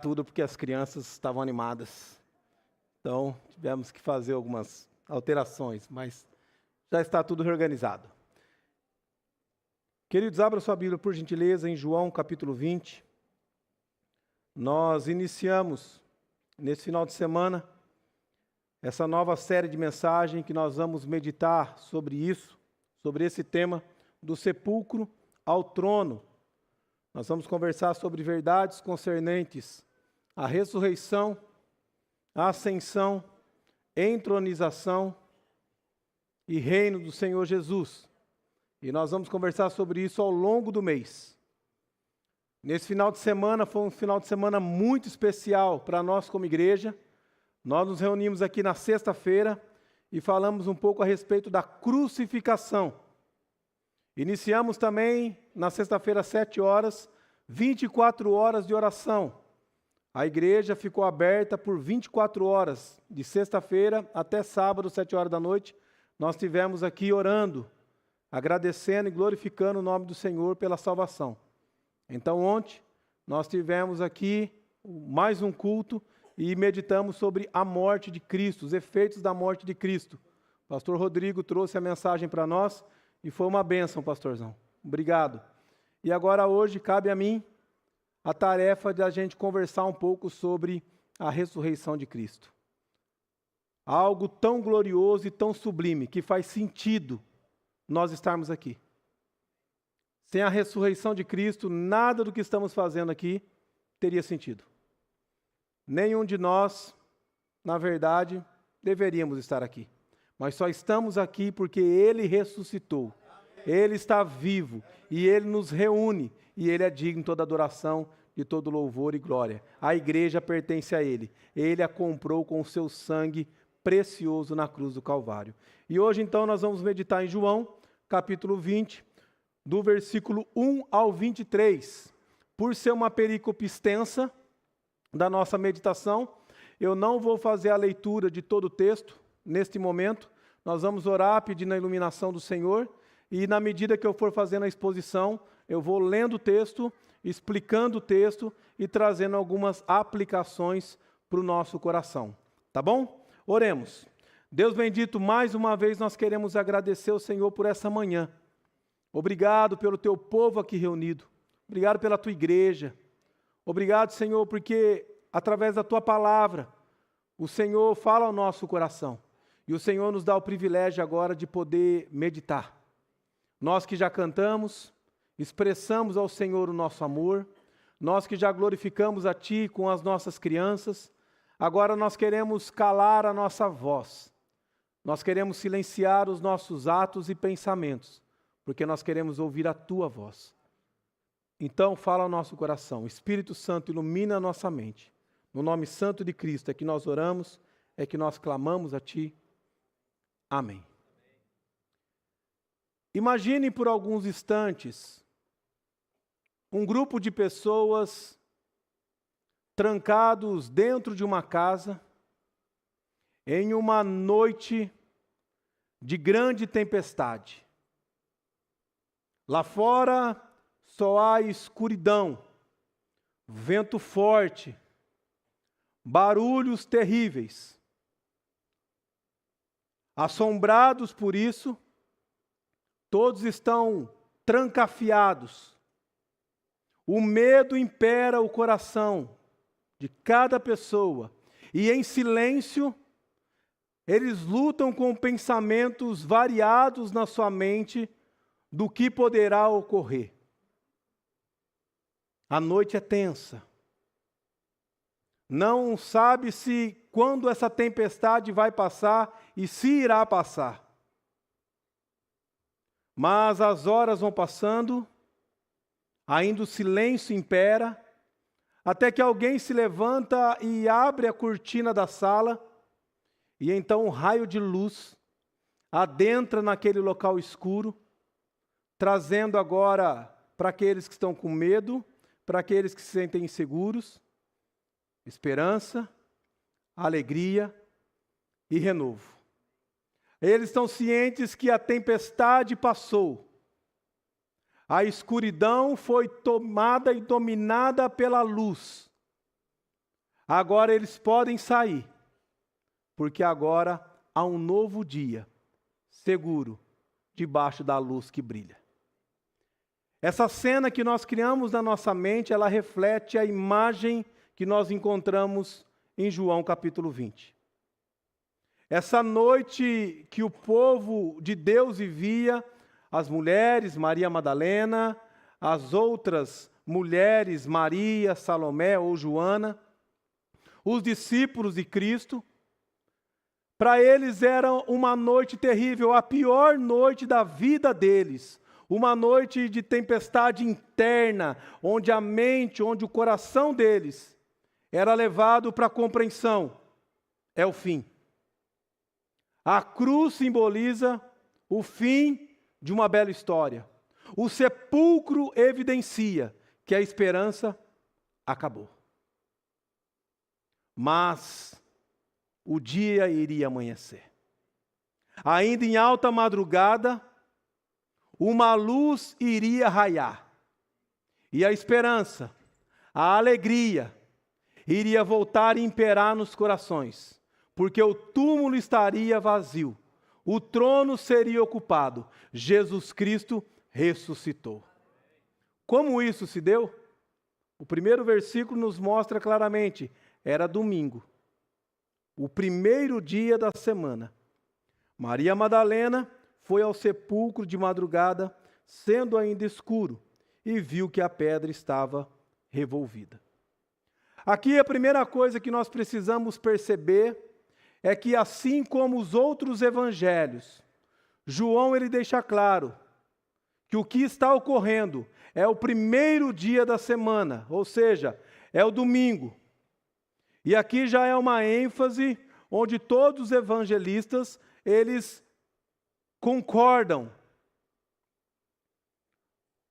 Tudo porque as crianças estavam animadas. Então, tivemos que fazer algumas alterações, mas já está tudo reorganizado. Queridos, abra sua Bíblia, por gentileza, em João, capítulo 20. Nós iniciamos, nesse final de semana, essa nova série de mensagens que nós vamos meditar sobre isso, sobre esse tema, do sepulcro ao trono. Nós vamos conversar sobre verdades concernentes à ressurreição, à ascensão, entronização e reino do Senhor Jesus. E nós vamos conversar sobre isso ao longo do mês. Nesse final de semana, foi um final de semana muito especial para nós como igreja. Nós nos reunimos aqui na sexta-feira e falamos um pouco a respeito da crucificação. Iniciamos também, na sexta-feira, às 7 horas, 24 horas de oração. A igreja ficou aberta por 24 horas, de sexta-feira até sábado, 7 horas da noite. Nós estivemos aqui orando, agradecendo e glorificando o nome do Senhor pela salvação. Então, ontem, nós tivemos aqui mais um culto e meditamos sobre a morte de Cristo, os efeitos da morte de Cristo. O pastor Rodrigo trouxe a mensagem para nós e foi uma bênção, pastorzão. Obrigado. E agora, hoje, cabe a mim a tarefa de a gente conversar um pouco sobre a ressurreição de Cristo. Algo tão glorioso e tão sublime que faz sentido nós estarmos aqui. Sem a ressurreição de Cristo, nada do que estamos fazendo aqui teria sentido. Nenhum de nós, na verdade, deveríamos estar aqui. Mas só estamos aqui porque Ele ressuscitou. Ele está vivo e Ele nos reúne e Ele é digno de toda adoração, de todo louvor e glória. A igreja pertence a Ele. Ele a comprou com o seu sangue precioso na cruz do Calvário. E hoje então nós vamos meditar em João, capítulo 20, do versículo 1 ao 23. Por ser uma perícope extensa da nossa meditação, eu não vou fazer a leitura de todo o texto neste momento. Nós vamos orar pedindo a iluminação do Senhor e na medida que eu for fazendo a exposição, eu vou lendo o texto, explicando o texto e trazendo algumas aplicações para o nosso coração. Tá bom? Oremos. Deus bendito, mais uma vez nós queremos agradecer ao Senhor por essa manhã. Obrigado pelo teu povo aqui reunido. Obrigado pela tua igreja. Obrigado, Senhor, porque através da tua palavra, o Senhor fala ao nosso coração. E o Senhor nos dá o privilégio agora de poder meditar. Nós que já cantamos, expressamos ao Senhor o nosso amor, nós que já glorificamos a Ti com as nossas crianças, agora nós queremos calar a nossa voz, nós queremos silenciar os nossos atos e pensamentos, porque nós queremos ouvir a Tua voz. Então fala ao nosso coração, Espírito Santo ilumina a nossa mente, no nome santo de Cristo é que nós oramos, é que nós clamamos a Ti, amém. Imagine por alguns instantes um grupo de pessoas trancados dentro de uma casa em uma noite de grande tempestade. Lá fora só há escuridão, vento forte, barulhos terríveis. Assombrados por isso, todos estão trancafiados. O medo impera o coração de cada pessoa. E em silêncio, eles lutam com pensamentos variados na sua mente do que poderá ocorrer. A noite é tensa. Não sabe-se quando essa tempestade vai passar e se irá passar. Mas as horas vão passando, ainda o silêncio impera, até que alguém se levanta e abre a cortina da sala, e então um raio de luz adentra naquele local escuro, trazendo agora para aqueles que estão com medo, para aqueles que se sentem inseguros, esperança, alegria e renovo. Eles estão cientes que a tempestade passou. A escuridão foi tomada e dominada pela luz. agora eles podem sair, porque agora há um novo dia, seguro, debaixo da luz que brilha. Essa cena que nós criamos na nossa mente, ela reflete a imagem que nós encontramos em João capítulo 20. Essa noite que o povo de Deus vivia, as mulheres, Maria Madalena, as outras mulheres, Maria, Salomé ou Joana, os discípulos de Cristo, para eles era uma noite terrível, a pior noite da vida deles. Uma noite de tempestade interna, onde a mente, onde o coração deles era levado para a compreensão. É o fim. A cruz simboliza o fim de uma bela história. O sepulcro evidencia que a esperança acabou. Mas o dia iria amanhecer. Ainda em alta madrugada, uma luz iria raiar. E a esperança, a alegria, iria voltar a imperar nos corações. Porque o túmulo estaria vazio. O trono seria ocupado. Jesus Cristo ressuscitou. Como isso se deu? O primeiro versículo nos mostra claramente. Era domingo. O primeiro dia da semana. Maria Madalena foi ao sepulcro de madrugada, sendo ainda escuro, e viu que a pedra estava revolvida. Aqui a primeira coisa que nós precisamos perceber é que assim como os outros evangelhos, João ele deixa claro que o que está ocorrendo é o primeiro dia da semana, ou seja, é o domingo. E aqui já é uma ênfase onde todos os evangelistas, eles concordam.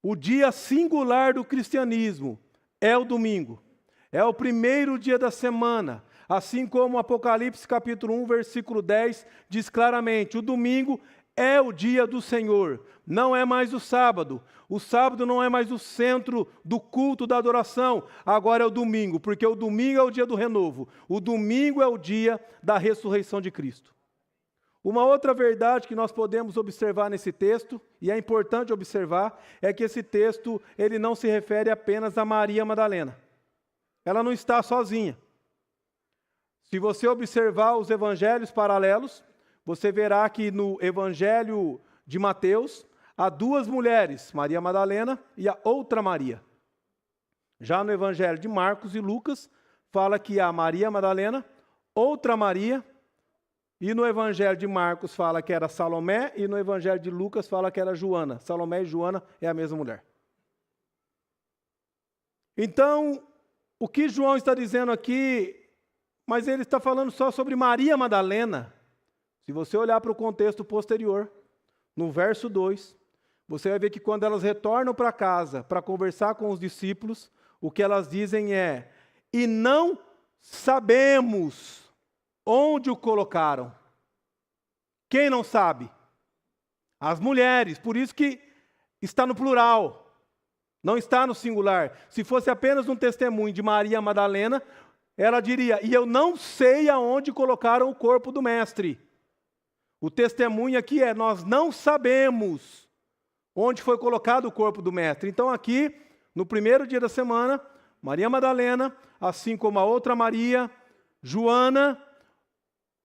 O dia singular do cristianismo é o domingo. É o primeiro dia da semana. Assim como Apocalipse capítulo 1, versículo 10 diz claramente, o domingo é o dia do Senhor, não é mais o sábado. O sábado não é mais o centro do culto da adoração, agora é o domingo, porque o domingo é o dia do renovo. O domingo é o dia da ressurreição de Cristo. Uma outra verdade que nós podemos observar nesse texto, e é importante observar, é que esse texto ele não se refere apenas a Maria Madalena. Ela não está sozinha. Se você observar os evangelhos paralelos, você verá que no evangelho de Mateus, há duas mulheres, Maria Madalena e a outra Maria. Já no evangelho de Marcos e Lucas, fala que há Maria Madalena, outra Maria, e no evangelho de Marcos fala que era Salomé, e no evangelho de Lucas fala que era Joana. Salomé e Joana é a mesma mulher. Então, o que João está dizendo aqui, mas ele está falando só sobre Maria Madalena. Se você olhar para o contexto posterior, no verso 2, você vai ver que quando elas retornam para casa para conversar com os discípulos, o que elas dizem é, e não sabemos onde o colocaram. Quem não sabe? As mulheres, por isso que está no plural, não está no singular. Se fosse apenas um testemunho de Maria Madalena, ela diria, e eu não sei aonde colocaram o corpo do mestre. O testemunho aqui é, nós não sabemos onde foi colocado o corpo do mestre. Então aqui, no primeiro dia da semana, Maria Madalena, assim como a outra Maria, Joana,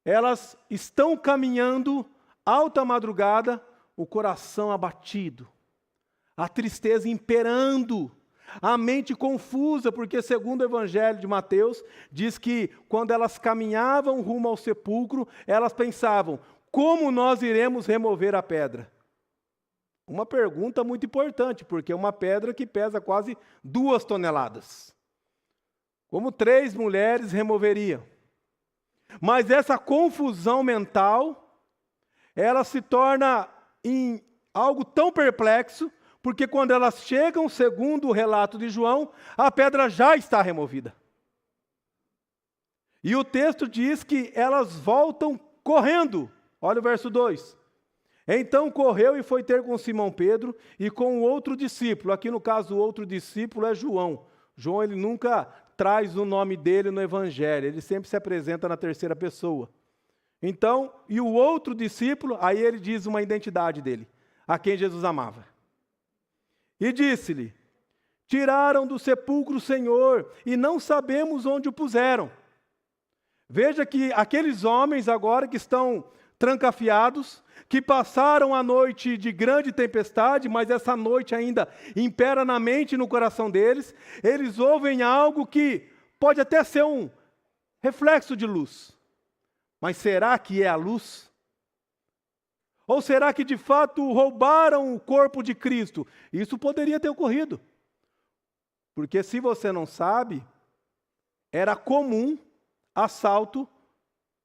elas estão caminhando alta madrugada, o coração abatido, a tristeza imperando, a mente confusa, porque segundo o evangelho de Mateus, diz que quando elas caminhavam rumo ao sepulcro, elas pensavam, como nós iremos remover a pedra? Uma pergunta muito importante, porque é uma pedra que pesa quase 2 toneladas. Como 3 mulheres removeriam? Mas essa confusão mental, ela se torna em algo tão perplexo, porque quando elas chegam, segundo o relato de João, a pedra já está removida. E o texto diz que elas voltam correndo. Olha o verso 2. Então correu e foi ter com Simão Pedro e com o outro discípulo. Aqui no caso o outro discípulo é João. João ele nunca traz o nome dele no Evangelho, ele sempre se apresenta na terceira pessoa. Então, e o outro discípulo, aí ele diz uma identidade dele, a quem Jesus amava. E disse-lhe: tiraram do sepulcro o Senhor, e não sabemos onde o puseram. Veja que aqueles homens agora que estão trancafiados, que passaram a noite de grande tempestade, mas essa noite ainda impera na mente e no coração deles, eles ouvem algo que pode até ser um reflexo de luz. Mas será que é a luz? Ou será que de fato roubaram o corpo de Cristo? Isso poderia ter ocorrido. Porque se você não sabe, era comum assalto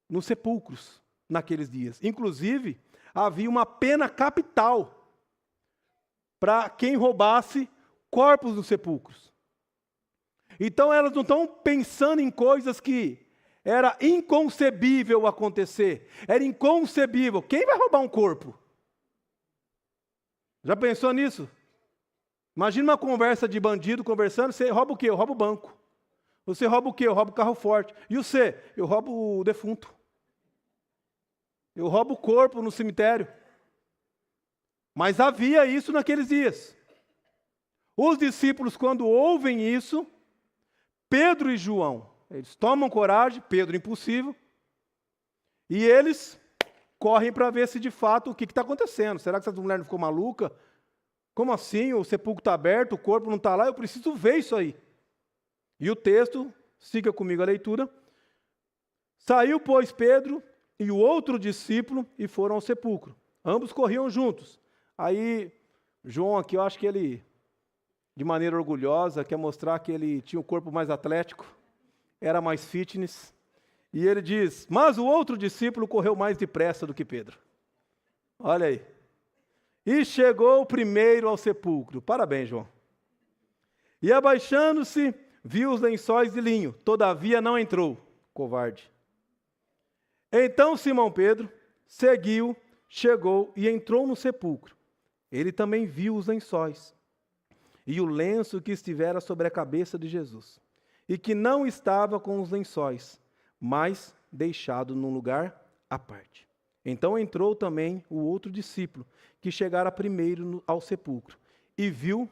nos sepulcros naqueles dias. Inclusive, havia uma pena capital para quem roubasse corpos nos sepulcros. Então elas não estão pensando em coisas que era inconcebível acontecer. Era inconcebível. Quem vai roubar um corpo? Já pensou nisso? Imagina uma conversa de bandido conversando, você rouba o quê? Eu roubo o banco. Você rouba o quê? Eu roubo o carro forte. E você? Eu roubo o defunto. Eu roubo o corpo no cemitério. Mas havia isso naqueles dias. Os discípulos, quando ouvem isso, Pedro e João, eles tomam coragem, Pedro impossível, e eles correm para ver se de fato o que está acontecendo. Será que essa mulher não ficou maluca? Como assim? O sepulcro está aberto, o corpo não está lá, eu preciso ver isso aí. E o texto, siga comigo a leitura. Saiu, pois, Pedro e o outro discípulo e foram ao sepulcro. Ambos corriam juntos. Aí, João aqui, eu acho que ele, de maneira orgulhosa, quer mostrar que ele tinha um corpo mais atlético, era mais fitness. E ele diz, mas o outro discípulo correu mais depressa do que Pedro. Olha aí. E chegou primeiro ao sepulcro. Parabéns, João. E abaixando-se, viu os lençóis de linho, todavia não entrou. Covarde. Então Simão Pedro seguiu, chegou e entrou no sepulcro. Ele também viu os lençóis e o lenço que estivera sobre a cabeça de Jesus, e que não estava com os lençóis, mas deixado num lugar à parte. Então entrou também o outro discípulo, que chegara primeiro ao sepulcro, e viu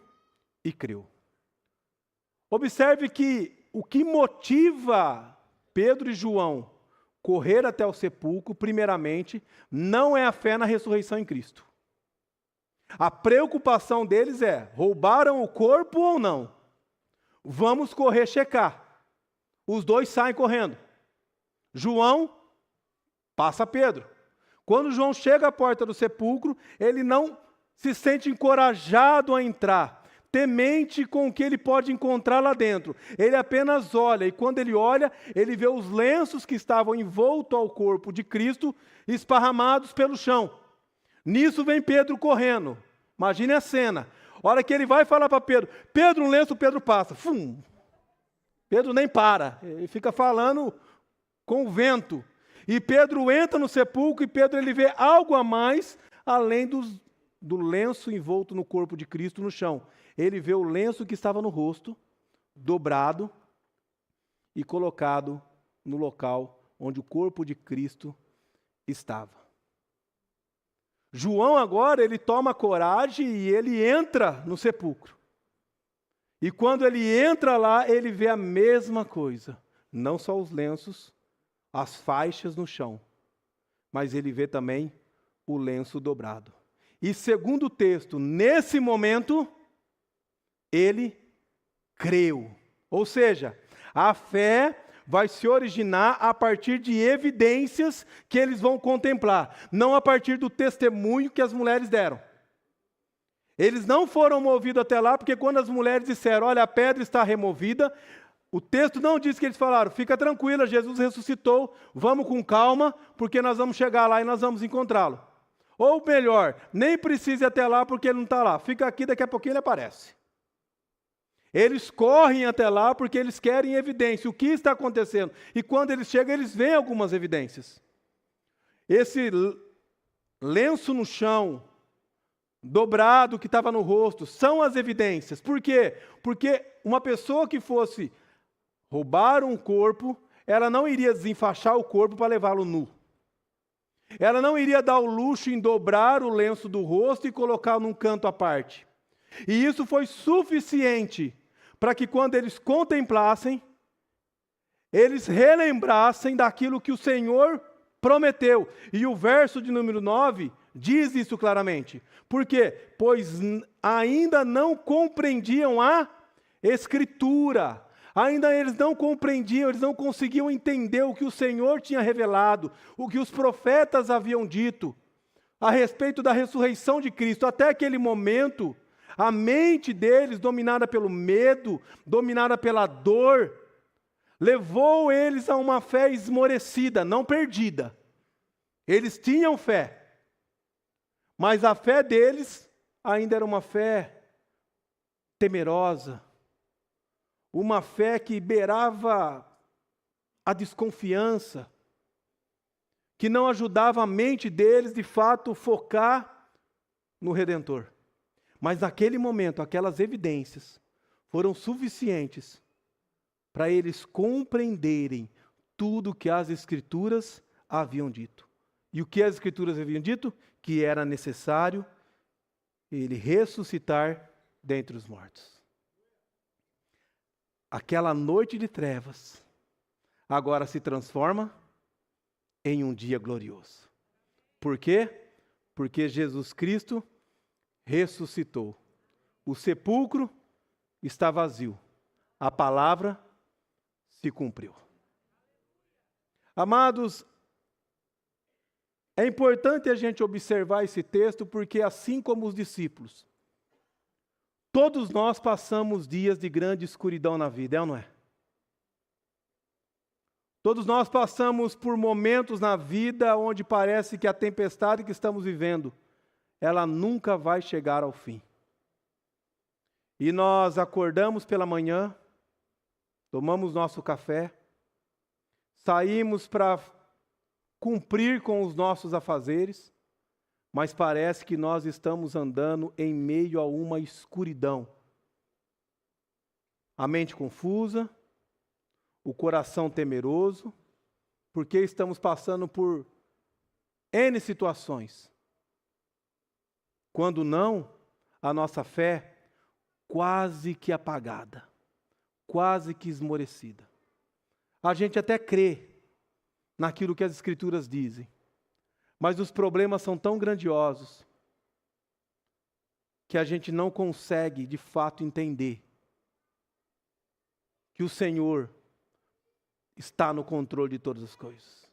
e creu. Observe que o que motiva Pedro e João correr até o sepulcro, primeiramente, não é a fé na ressurreição em Cristo. A preocupação deles é, roubaram o corpo ou não? Vamos correr checar. Os dois saem correndo. João passa Pedro. Quando João chega à porta do sepulcro, ele não se sente encorajado a entrar, temente com o que ele pode encontrar lá dentro. Ele apenas olha, e quando ele olha, ele vê os lenços que estavam envoltos ao corpo de Cristo, esparramados pelo chão. Nisso vem Pedro correndo. Imagine a cena. A hora que ele vai falar para Pedro, Pedro, um lenço, Pedro passa. Fum. Pedro nem para, ele fica falando com o vento. E Pedro entra no sepulcro e Pedro ele vê algo a mais, além do lenço envolto no corpo de Cristo no chão. Ele vê o lenço que estava no rosto, dobrado e colocado no local onde o corpo de Cristo estava. João agora, ele toma coragem e ele entra no sepulcro. E quando ele entra lá, ele vê a mesma coisa. Não só os lenços, as faixas no chão, mas ele vê também o lenço dobrado. E segundo o texto, nesse momento, ele creu. Ou seja, a fé vai se originar a partir de evidências que eles vão contemplar, não a partir do testemunho que as mulheres deram. Eles não foram movidos até lá, porque quando as mulheres disseram, olha, a pedra está removida, o texto não diz que eles falaram, fica tranquila, Jesus ressuscitou, vamos com calma, porque nós vamos chegar lá e nós vamos encontrá-lo. Ou melhor, nem precisa ir até lá porque ele não está lá, fica aqui, daqui a pouquinho ele aparece. Eles correm até lá porque eles querem evidência, o que está acontecendo. E quando eles chegam, eles veem algumas evidências. Esse lenço no chão, dobrado que estava no rosto, são as evidências. Por quê? Porque uma pessoa que fosse roubaram um corpo, ela não iria desenfaixar o corpo para levá-lo nu. Ela não iria dar o luxo em dobrar o lenço do rosto e colocá-lo num canto à parte. E isso foi suficiente para que quando eles contemplassem, eles relembrassem daquilo que o Senhor prometeu. E o verso de número 9 diz isso claramente. Por quê? Pois ainda não compreendiam a Escritura. Ainda eles não compreendiam, eles não conseguiam entender o que o Senhor tinha revelado, o que os profetas haviam dito a respeito da ressurreição de Cristo. Até aquele momento, a mente deles, dominada pelo medo, dominada pela dor, levou eles a uma fé esmorecida, não perdida. Eles tinham fé, mas a fé deles ainda era uma fé temerosa, uma fé que beirava a desconfiança, que não ajudava a mente deles, de fato, focar no Redentor. Mas naquele momento, aquelas evidências foram suficientes para eles compreenderem tudo o que as Escrituras haviam dito. E o que as Escrituras haviam dito? Que era necessário ele ressuscitar dentre os mortos. Aquela noite de trevas agora se transforma em um dia glorioso. Por quê? Porque Jesus Cristo ressuscitou. O sepulcro está vazio. A palavra se cumpriu. Amados, é importante a gente observar esse texto porque, assim como os discípulos, todos nós passamos dias de grande escuridão na vida, é ou não é? Todos nós passamos por momentos na vida onde parece que a tempestade que estamos vivendo, ela nunca vai chegar ao fim. E nós acordamos pela manhã, tomamos nosso café, saímos para cumprir com os nossos afazeres, mas parece que nós estamos andando em meio a uma escuridão. A mente confusa, o coração temeroso, porque estamos passando por N situações. Quando não, a nossa fé quase que apagada, quase que esmorecida. A gente até crê naquilo que as Escrituras dizem, mas os problemas são tão grandiosos que a gente não consegue, de fato, entender que o Senhor está no controle de todas as coisas.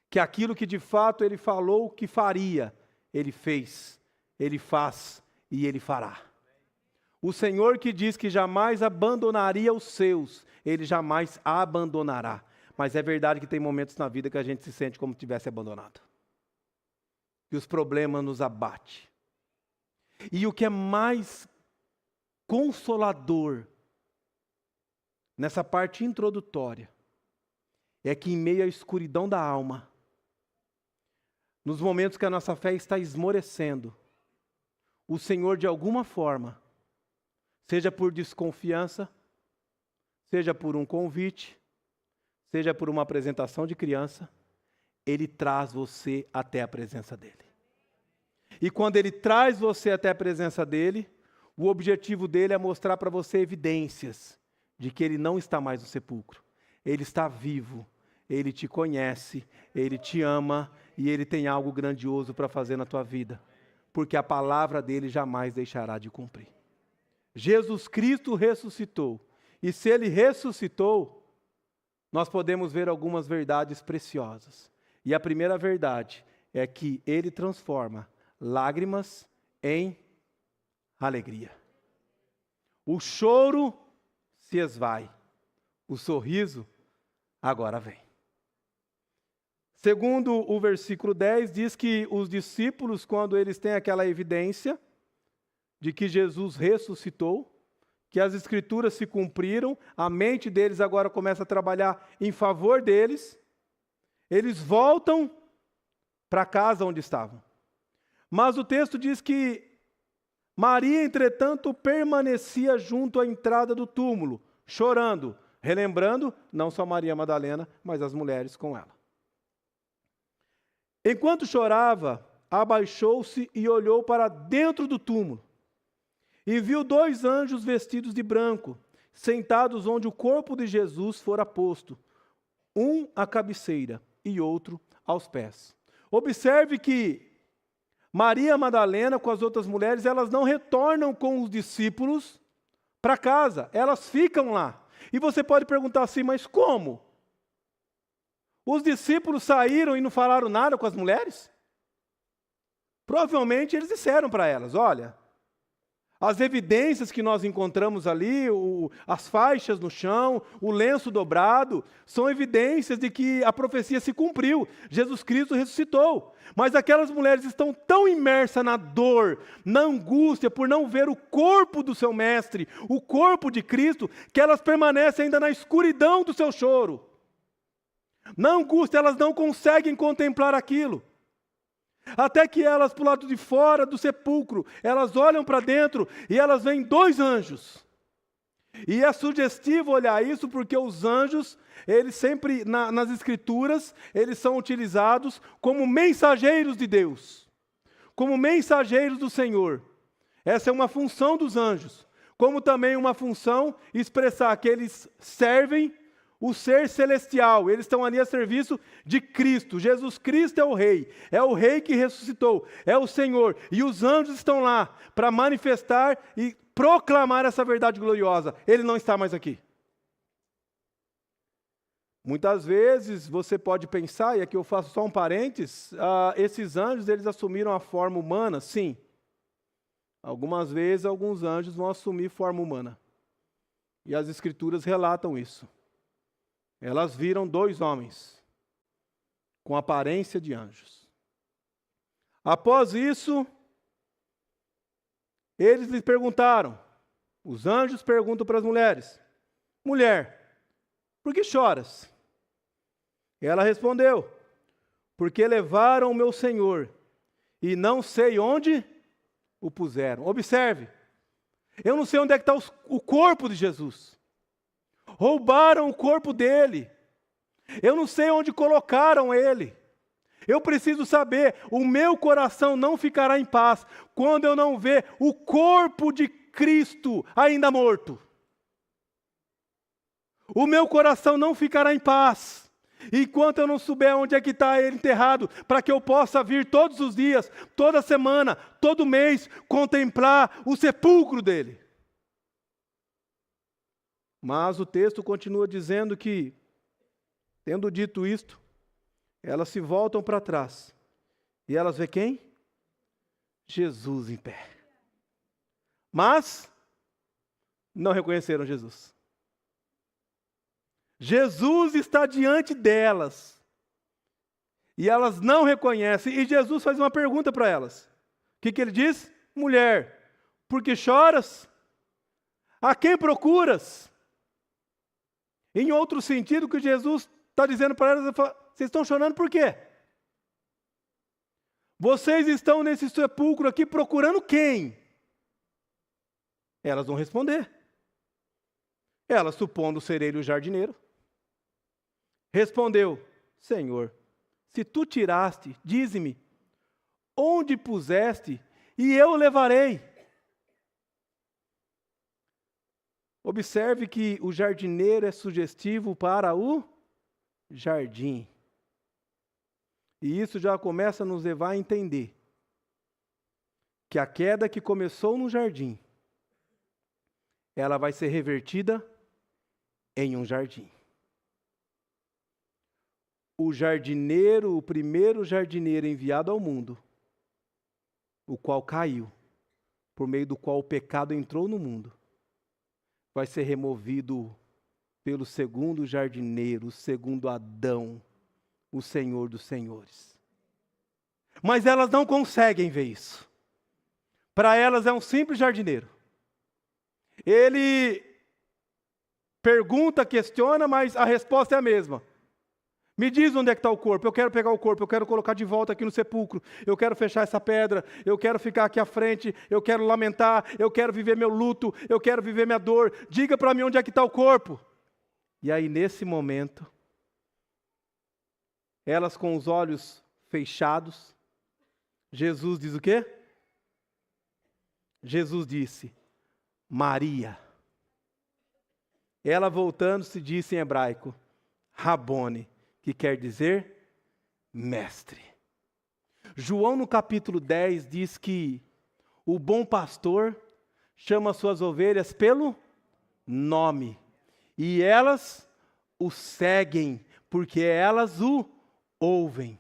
Que aquilo que de fato Ele falou que faria, Ele fez, Ele faz e Ele fará. O Senhor que diz que jamais abandonaria os seus, Ele jamais abandonará. Mas é verdade que tem momentos na vida que a gente se sente como se tivesse abandonado. Que os problemas nos abatem. E o que é mais consolador nessa parte introdutória é que em meio à escuridão da alma, nos momentos que a nossa fé está esmorecendo, o Senhor de alguma forma, seja por desconfiança, seja por um convite, seja por uma apresentação de criança, Ele traz você até a presença dEle. E quando Ele traz você até a presença dEle, o objetivo dEle é mostrar para você evidências de que Ele não está mais no sepulcro. Ele está vivo, Ele te conhece, Ele te ama e Ele tem algo grandioso para fazer na tua vida. Porque a palavra dEle jamais deixará de cumprir. Jesus Cristo ressuscitou. E se Ele ressuscitou, nós podemos ver algumas verdades preciosas. E a primeira verdade é que Ele transforma lágrimas em alegria. O choro se esvai, o sorriso agora vem. Segundo o versículo 10, diz que os discípulos, quando eles têm aquela evidência de que Jesus ressuscitou, que as Escrituras se cumpriram, a mente deles agora começa a trabalhar em favor deles, eles voltam para a casa onde estavam. Mas o texto diz que Maria, entretanto, permanecia junto à entrada do túmulo, chorando. Relembrando, não só Maria Madalena, mas as mulheres com ela. Enquanto chorava, abaixou-se e olhou para dentro do túmulo. E viu 2 anjos vestidos de branco, sentados onde o corpo de Jesus fora posto, um à cabeceira e outro aos pés. Observe que Maria Madalena, com as outras mulheres, elas não retornam com os discípulos para casa, elas ficam lá. E você pode perguntar assim, mas como? Os discípulos saíram e não falaram nada com as mulheres? Provavelmente eles disseram para elas, olha, as evidências que nós encontramos ali, as faixas no chão, o lenço dobrado, são evidências de que a profecia se cumpriu. Jesus Cristo ressuscitou. Mas aquelas mulheres estão tão imersas na dor, na angústia, por não ver o corpo do seu mestre, o corpo de Cristo, que elas permanecem ainda na escuridão do seu choro. Na angústia, elas não conseguem contemplar aquilo. Até que elas, para o lado de fora do sepulcro, elas olham para dentro e elas veem 2 anjos. E é sugestivo olhar isso porque os anjos, eles sempre, nas escrituras, eles são utilizados como mensageiros de Deus. Como mensageiros do Senhor. Essa é uma função dos anjos. Como também uma função expressar que eles servem o ser celestial, eles estão ali a serviço de Cristo. Jesus Cristo é o Rei que ressuscitou, é o Senhor. E os anjos estão lá para manifestar e proclamar essa verdade gloriosa. Ele não está mais aqui. Muitas vezes você pode pensar, e aqui eu faço só um parênteses, esses anjos eles assumiram a forma humana, sim. Algumas vezes alguns anjos vão assumir forma humana. E as escrituras relatam isso. Elas viram 2 homens com aparência de anjos. Após isso, eles lhes perguntaram, os anjos perguntam para as mulheres, mulher, por que choras? Ela respondeu, porque levaram o meu Senhor e não sei onde o puseram. Observe, eu não sei onde é que está o corpo de Jesus. Roubaram o corpo dele. Eu não sei onde colocaram ele. Eu preciso saber, o meu coração não ficará em paz quando eu não ver o corpo de Cristo ainda morto. O meu coração não ficará em paz enquanto eu não souber onde é que está ele enterrado, para que eu possa vir todos os dias, toda semana, todo mês, contemplar o sepulcro dele. Mas o texto continua dizendo que, tendo dito isto, elas se voltam para trás. E elas vê quem? Jesus em pé. Mas não reconheceram Jesus. Jesus está diante delas. E elas não reconhecem. E Jesus faz uma pergunta para elas. O que ele diz? Mulher, por que choras? A quem procuras? Em outro sentido, o que Jesus está dizendo para elas, vocês estão chorando por quê? Vocês estão nesse sepulcro aqui procurando quem? Elas vão responder. Ela, supondo ser ele o jardineiro, respondeu, Senhor, se tu tiraste, dize-me, onde puseste, e eu o levarei. Observe que o jardineiro é sugestivo para o jardim. E isso já começa a nos levar a entender que a queda que começou no jardim, ela vai ser revertida em um jardim. O jardineiro, o primeiro jardineiro enviado ao mundo, o qual caiu, por meio do qual o pecado entrou no mundo, vai ser removido pelo segundo jardineiro, o segundo Adão, o Senhor dos Senhores. Mas elas não conseguem ver isso. Para elas é um simples jardineiro. Ele pergunta, questiona, mas a resposta é a mesma. Me diz onde é que está o corpo, eu quero pegar o corpo, eu quero colocar de volta aqui no sepulcro, eu quero fechar essa pedra, eu quero ficar aqui à frente, eu quero lamentar, eu quero viver meu luto, eu quero viver minha dor, diga para mim onde é que está o corpo. E aí, nesse momento, elas com os olhos fechados, Jesus diz o quê? Jesus disse, Maria. Ela voltando-se disse em hebraico, Rabone, que quer dizer mestre. João no capítulo 10 diz que o bom pastor chama suas ovelhas pelo nome. E elas o seguem, porque elas o ouvem.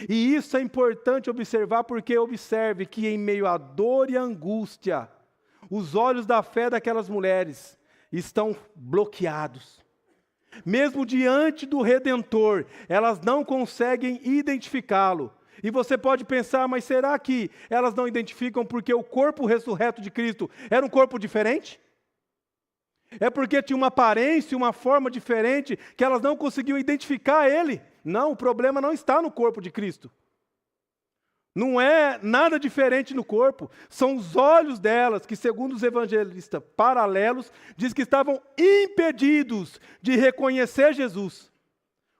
E isso é importante observar, porque observe que em meio à dor e à angústia, os olhos da fé daquelas mulheres estão bloqueados. Mesmo diante do Redentor, elas não conseguem identificá-lo. E você pode pensar, mas será que elas não identificam porque o corpo ressurreto de Cristo era um corpo diferente? É porque tinha uma aparência, uma forma diferente, que elas não conseguiam identificar ele? Não, o problema não está no corpo de Cristo. Não é nada diferente no corpo. São os olhos delas, que segundo os evangelistas paralelos, diz que estavam impedidos de reconhecer Jesus.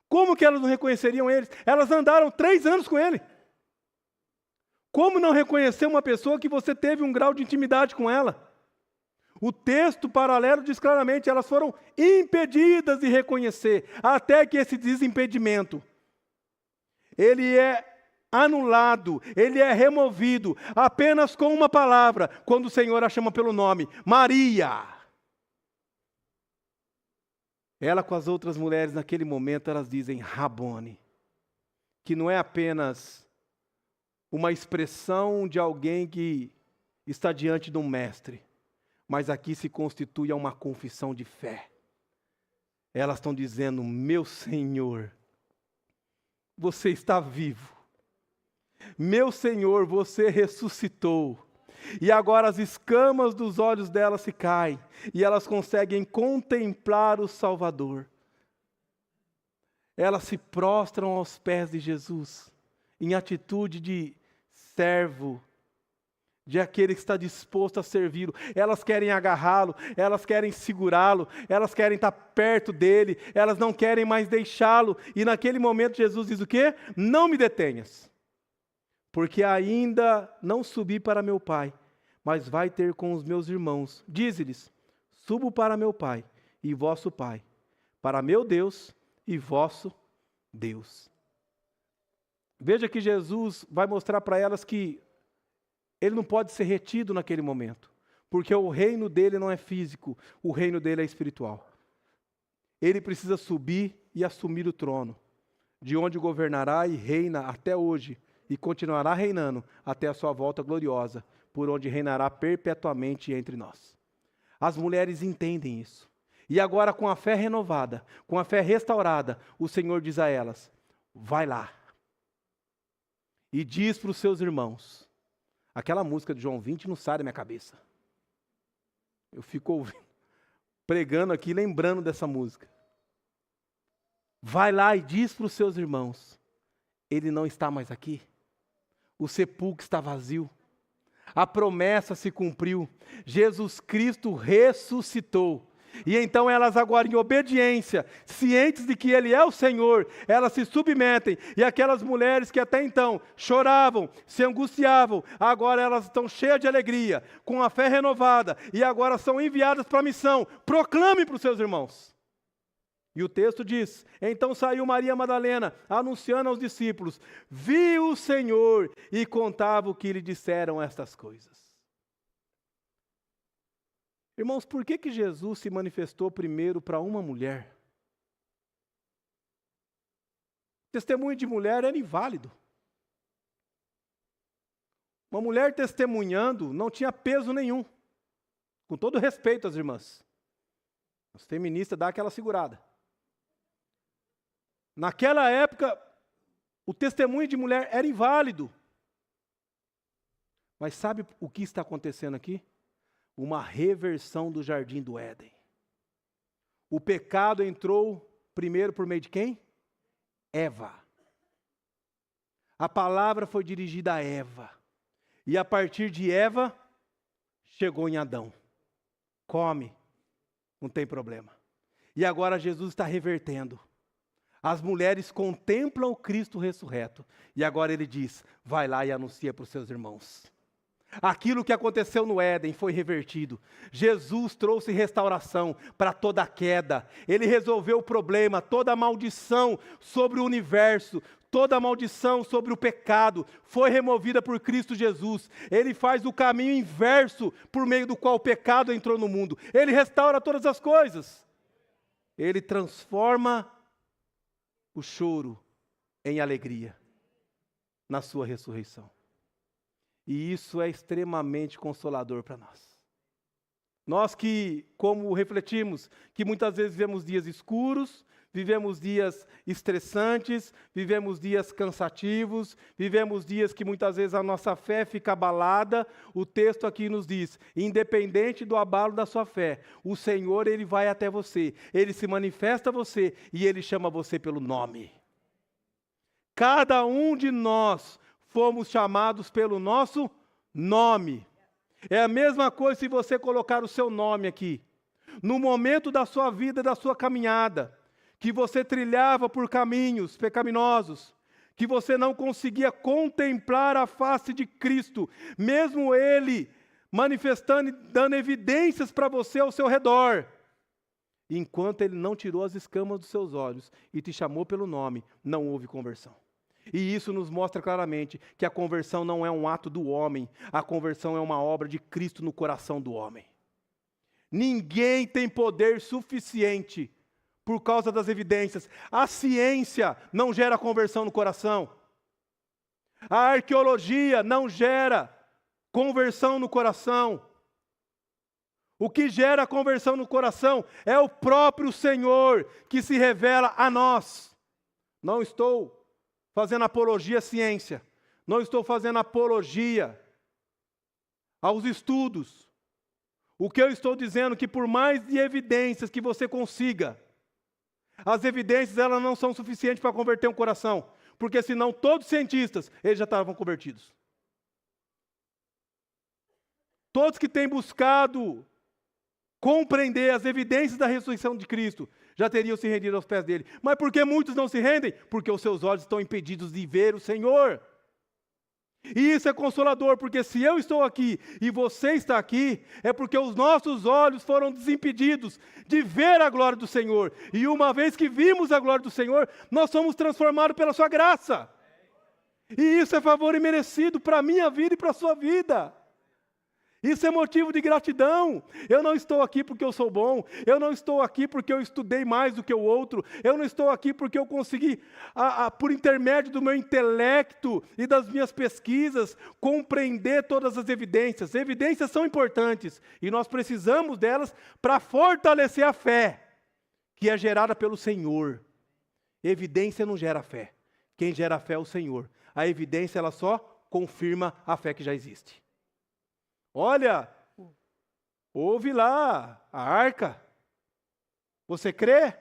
Como que elas não reconheceriam eles? Elas andaram 3 anos com ele. Como não reconhecer uma pessoa que você teve um grau de intimidade com ela? O texto paralelo diz claramente, elas foram impedidas de reconhecer, até que esse desimpedimento, ele é anulado, ele é removido, apenas com uma palavra, quando o Senhor a chama pelo nome, Maria. Ela com as outras mulheres naquele momento, elas dizem Rabone, que não é apenas uma expressão de alguém que está diante de um mestre, mas aqui se constitui uma confissão de fé. Elas estão dizendo, meu Senhor, você está vivo. Meu Senhor, você ressuscitou. E agora as escamas dos olhos delas se caem, e elas conseguem contemplar o Salvador. Elas se prostram aos pés de Jesus, em atitude de servo, de aquele que está disposto a servi-lo. Elas querem agarrá-lo, elas querem segurá-lo, elas querem estar perto dele, elas não querem mais deixá-lo. E naquele momento Jesus diz o quê? Não me detenhas, porque ainda não subi para meu Pai, mas vai ter com os meus irmãos. Dize-lhes, subo para meu Pai e vosso Pai, para meu Deus e vosso Deus. Veja que Jesus vai mostrar para elas que ele não pode ser retido naquele momento, porque o reino dele não é físico, o reino dele é espiritual. Ele precisa subir e assumir o trono, de onde governará e reina até hoje, e continuará reinando até a sua volta gloriosa, por onde reinará perpetuamente entre nós. As mulheres entendem isso. E agora, com a fé renovada, com a fé restaurada, o Senhor diz a elas, vai lá, e diz para os seus irmãos. Aquela música de João 20 não sai da minha cabeça. Eu fico ouvindo, pregando aqui, lembrando dessa música. Vai lá e diz para os seus irmãos, ele não está mais aqui. O sepulcro está vazio. A promessa se cumpriu. Jesus Cristo ressuscitou. E então elas agora em obediência, cientes de que Ele é o Senhor, elas se submetem. E aquelas mulheres que até então choravam, se angustiavam, agora elas estão cheias de alegria, com a fé renovada, e agora são enviadas para a missão. Proclame para os seus irmãos. E o texto diz, então saiu Maria Madalena, anunciando aos discípulos, viu o Senhor e contava o que lhe disseram estas coisas. Irmãos, por que Jesus se manifestou primeiro para uma mulher? O testemunho de mulher era inválido. Uma mulher testemunhando não tinha peso nenhum. Com todo respeito às irmãs. As feministas dão aquela segurada. Naquela época, o testemunho de mulher era inválido. Mas sabe o que está acontecendo aqui? Uma reversão do jardim do Éden. O pecado entrou primeiro por meio de quem? Eva. A palavra foi dirigida a Eva. E a partir de Eva, chegou em Adão. Come, não tem problema. E agora Jesus está revertendo. As mulheres contemplam o Cristo ressurreto. E agora ele diz, vai lá e anuncia para os seus irmãos. Aquilo que aconteceu no Éden foi revertido. Jesus trouxe restauração para toda a queda. Ele resolveu o problema, toda a maldição sobre o universo, toda a maldição sobre o pecado foi removida por Cristo Jesus. Ele faz o caminho inverso por meio do qual o pecado entrou no mundo. Ele restaura todas as coisas. Ele transforma o choro em alegria na sua ressurreição. E isso é extremamente consolador para nós. Nós que, como refletimos, que muitas vezes vivemos dias escuros, vivemos dias estressantes, vivemos dias cansativos, vivemos dias que muitas vezes a nossa fé fica abalada. O texto aqui nos diz, independente do abalo da sua fé, o Senhor, Ele vai até você, Ele se manifesta a você e Ele chama você pelo nome. Cada um de nós fomos chamados pelo nosso nome. É a mesma coisa se você colocar o seu nome aqui. No momento da sua vida, da sua caminhada, que você trilhava por caminhos pecaminosos, que você não conseguia contemplar a face de Cristo, mesmo Ele manifestando e dando evidências para você ao seu redor, enquanto Ele não tirou as escamas dos seus olhos e te chamou pelo nome, não houve conversão. E isso nos mostra claramente que a conversão não é um ato do homem, a conversão é uma obra de Cristo no coração do homem. Ninguém tem poder suficiente por causa das evidências. A ciência não gera conversão no coração. A arqueologia não gera conversão no coração. O que gera conversão no coração é o próprio Senhor que se revela a nós. Não estou fazendo apologia à ciência. Não estou fazendo apologia aos estudos. O que eu estou dizendo é que por mais de evidências que você consiga, as evidências elas não são suficientes para converter um coração. Porque senão todos os cientistas, eles já estavam convertidos. Todos que têm buscado compreender as evidências da ressurreição de Cristo, já teriam se rendido aos pés dele. Mas por que muitos não se rendem? Porque os seus olhos estão impedidos de ver o Senhor. E isso é consolador, porque se eu estou aqui e você está aqui, é porque os nossos olhos foram desimpedidos de ver a glória do Senhor. E uma vez que vimos a glória do Senhor, nós somos transformados pela sua graça. E isso é favor imerecido para a minha vida e para a sua vida. Isso é motivo de gratidão. Eu não estou aqui porque eu sou bom. Eu não estou aqui porque eu estudei mais do que o outro. Eu não estou aqui porque eu consegui, por intermédio do meu intelecto e das minhas pesquisas, compreender todas as evidências. Evidências são importantes e nós precisamos delas para fortalecer a fé, que é gerada pelo Senhor. Evidência não gera fé. Quem gera fé é o Senhor. A evidência ela só confirma a fé que já existe. Olha, houve lá a arca. Você crê?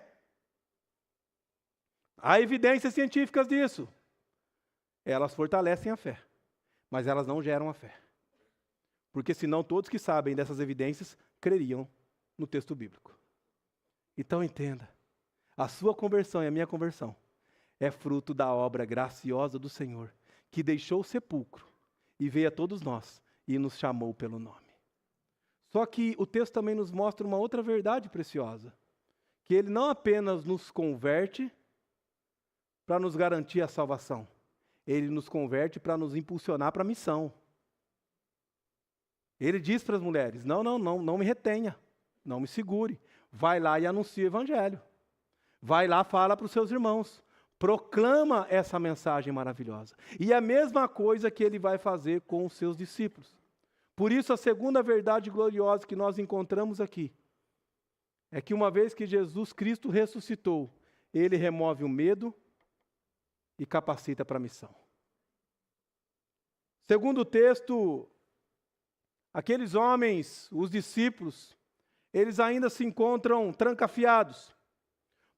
Há evidências científicas disso. Elas fortalecem a fé, mas elas não geram a fé. Porque senão todos que sabem dessas evidências creriam no texto bíblico. Então entenda, a sua conversão e a minha conversão é fruto da obra graciosa do Senhor, que deixou o sepulcro e veio a todos nós e nos chamou pelo nome. Só que o texto também nos mostra uma outra verdade preciosa, que Ele não apenas nos converte para nos garantir a salvação, Ele nos converte para nos impulsionar para a missão. Ele diz para as mulheres, não me retenha, não me segure, vai lá e anuncia o Evangelho. Vai lá, fala para os seus irmãos, proclama essa mensagem maravilhosa. E a mesma coisa que Ele vai fazer com os seus discípulos. Por isso, a segunda verdade gloriosa que nós encontramos aqui é que uma vez que Jesus Cristo ressuscitou, Ele remove o medo e capacita para a missão. Segundo o texto, aqueles homens, os discípulos, eles ainda se encontram trancafiados.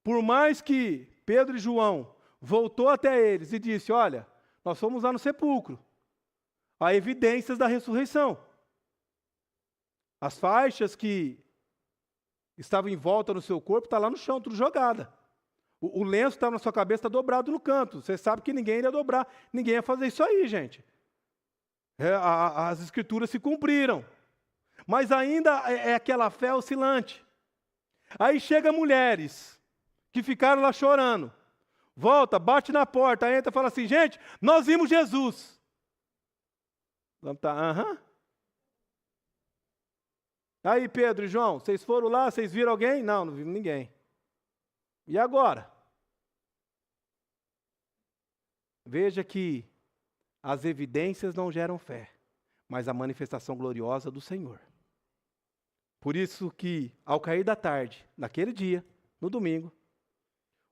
Por mais que Pedro e João voltou até eles e disse, olha, nós fomos lá no sepulcro. Há evidências da ressurreição. As faixas que estava em volta no seu corpo, está lá no chão, tudo jogada. O lenço estava na sua cabeça, está dobrado no canto. Você sabe que ninguém iria dobrar, ninguém ia fazer isso aí, gente. As escrituras se cumpriram. Mas ainda é aquela fé oscilante. Aí chega mulheres que ficaram lá chorando. Volta, bate na porta, entra e fala assim, gente, nós vimos Jesus. Vamos tá, aham. Aí Pedro e João, vocês foram lá, vocês viram alguém? Não, não vimos ninguém. E agora? Veja que as evidências não geram fé, mas a manifestação gloriosa do Senhor. Por isso que, ao cair da tarde, naquele dia, no domingo,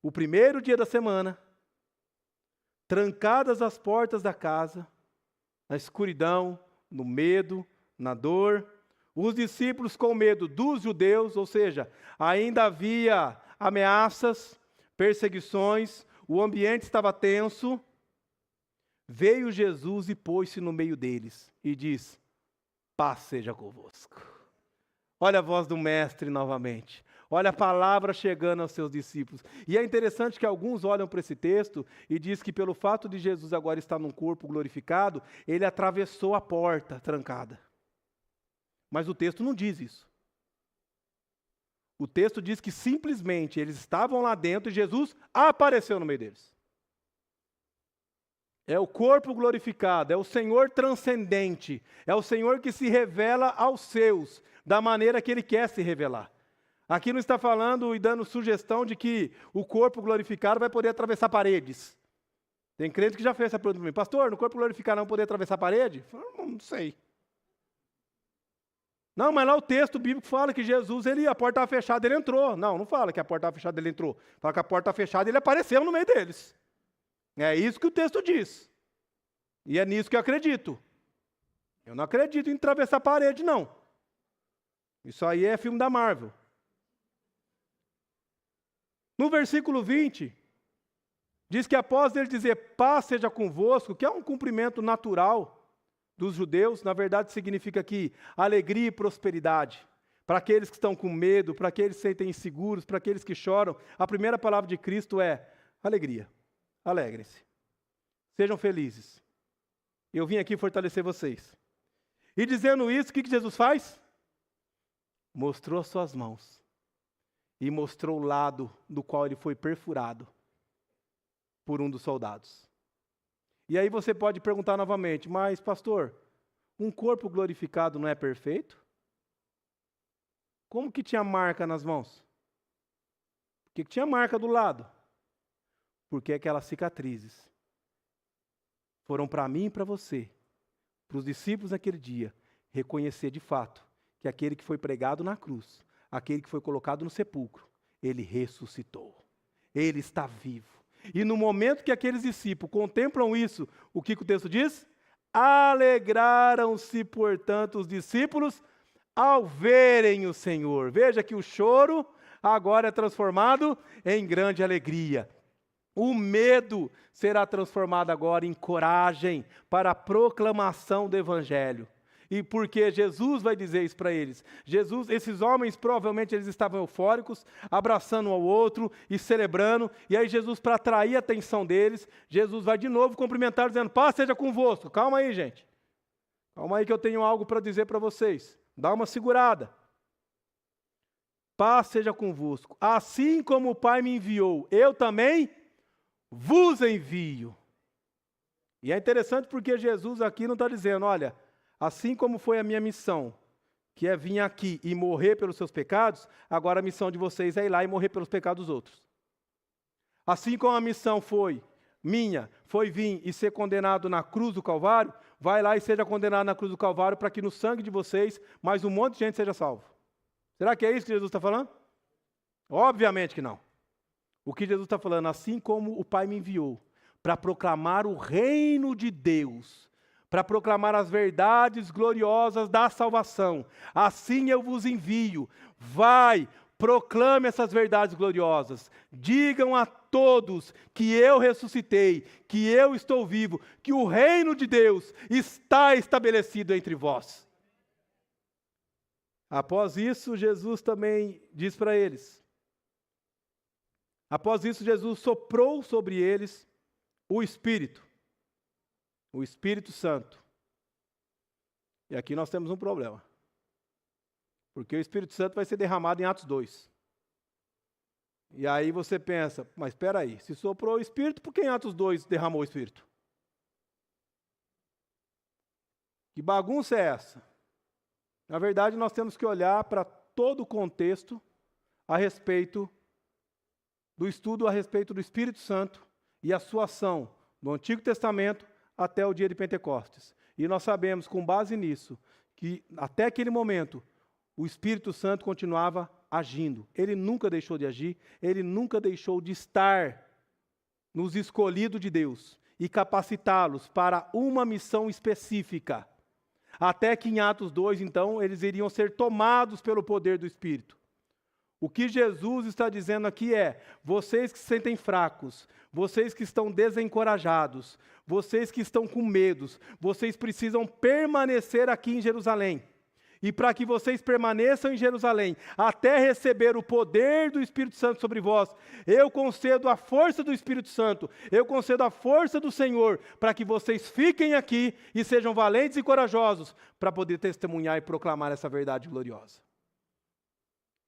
o primeiro dia da semana, trancadas as portas da casa, na escuridão, no medo, na dor, os discípulos com medo dos judeus, ou seja, ainda havia ameaças, perseguições, o ambiente estava tenso. Veio Jesus e pôs-se no meio deles e diz, paz seja convosco. Olha a voz do mestre novamente. Olha a palavra chegando aos seus discípulos. E é interessante que alguns olham para esse texto e diz que pelo fato de Jesus agora estar num corpo glorificado, ele atravessou a porta trancada. Mas o texto não diz isso. O texto diz que simplesmente eles estavam lá dentro e Jesus apareceu no meio deles. É o corpo glorificado, é o Senhor transcendente, é o Senhor que se revela aos seus, da maneira que Ele quer se revelar. Aqui não está falando e dando sugestão de que o corpo glorificado vai poder atravessar paredes. Tem crente que já fez essa pergunta para mim, pastor, no corpo glorificado não poder atravessar a parede? Eu falo, não sei. Não, mas lá o texto bíblico fala que Jesus, a porta estava fechada, ele entrou. Não fala que a porta estava fechada, ele entrou. Fala que a porta estava fechada, ele apareceu no meio deles. É isso que o texto diz. E é nisso que eu acredito. Eu não acredito em atravessar a parede, não. Isso aí é filme da Marvel. No versículo 20, diz que após ele dizer, paz seja convosco, que é um cumprimento natural dos judeus, na verdade significa aqui alegria e prosperidade. Para aqueles que estão com medo, para aqueles que se sentem inseguros, para aqueles que choram, a primeira palavra de Cristo é alegria. Alegrem-se. Sejam felizes. Eu vim aqui fortalecer vocês. E dizendo isso, o que Jesus faz? Mostrou as suas mãos. E mostrou o lado do qual ele foi perfurado por um dos soldados. E aí você pode perguntar novamente, mas pastor, um corpo glorificado não é perfeito? Como que tinha marca nas mãos? Por que tinha marca do lado? Porque aquelas cicatrizes foram para mim e para você, para os discípulos naquele dia, reconhecer de fato que aquele que foi pregado na cruz, aquele que foi colocado no sepulcro, ele ressuscitou. Ele está vivo. E no momento que aqueles discípulos contemplam isso, o que o texto diz? Alegraram-se, portanto, os discípulos ao verem o Senhor. Veja que o choro agora é transformado em grande alegria. O medo será transformado agora em coragem para a proclamação do Evangelho. E porque Jesus vai dizer isso para eles. Esses homens provavelmente eles estavam eufóricos, abraçando um ao outro e celebrando. E aí Jesus, para atrair a atenção deles, Jesus vai de novo cumprimentar, dizendo, paz seja convosco. Calma aí, gente. Calma aí que eu tenho algo para dizer para vocês. Dá uma segurada. Paz seja convosco. Assim como o Pai me enviou, eu também vos envio. E é interessante porque Jesus aqui não está dizendo, olha, assim como foi a minha missão, que é vir aqui e morrer pelos seus pecados, agora a missão de vocês é ir lá e morrer pelos pecados dos outros. Assim como a missão foi minha, foi vir e ser condenado na cruz do Calvário, vai lá e seja condenado na cruz do Calvário para que no sangue de vocês mais um monte de gente seja salvo. Será que é isso que Jesus está falando? Obviamente que não. O que Jesus está falando, assim como o Pai me enviou para proclamar o reino de Deus, para proclamar as verdades gloriosas da salvação, assim eu vos envio. Vai, proclame essas verdades gloriosas. Digam a todos que eu ressuscitei, que eu estou vivo, que o reino de Deus está estabelecido entre vós. Após isso, Jesus também diz para eles. Após isso, Jesus soprou sobre eles o Espírito Santo. E aqui nós temos um problema. Porque o Espírito Santo vai ser derramado em Atos 2. E aí você pensa, mas espera aí, se soprou o Espírito, por que em Atos 2 derramou o Espírito? Que bagunça é essa? Na verdade, nós temos que olhar para todo o contexto a respeito do estudo a respeito do Espírito Santo e a sua ação do Antigo Testamento até o dia de Pentecostes. E nós sabemos, com base nisso, que até aquele momento, o Espírito Santo continuava agindo. Ele nunca deixou de agir, ele nunca deixou de estar nos escolhidos de Deus e capacitá-los para uma missão específica. Até que em Atos 2, então, eles iriam ser tomados pelo poder do Espírito. O que Jesus está dizendo aqui é: vocês que se sentem fracos, vocês que estão desencorajados, vocês que estão com medos, vocês precisam permanecer aqui em Jerusalém. E para que vocês permaneçam em Jerusalém, até receber o poder do Espírito Santo sobre vós, eu concedo a força do Espírito Santo, eu concedo a força do Senhor, para que vocês fiquem aqui e sejam valentes e corajosos, para poder testemunhar e proclamar essa verdade gloriosa.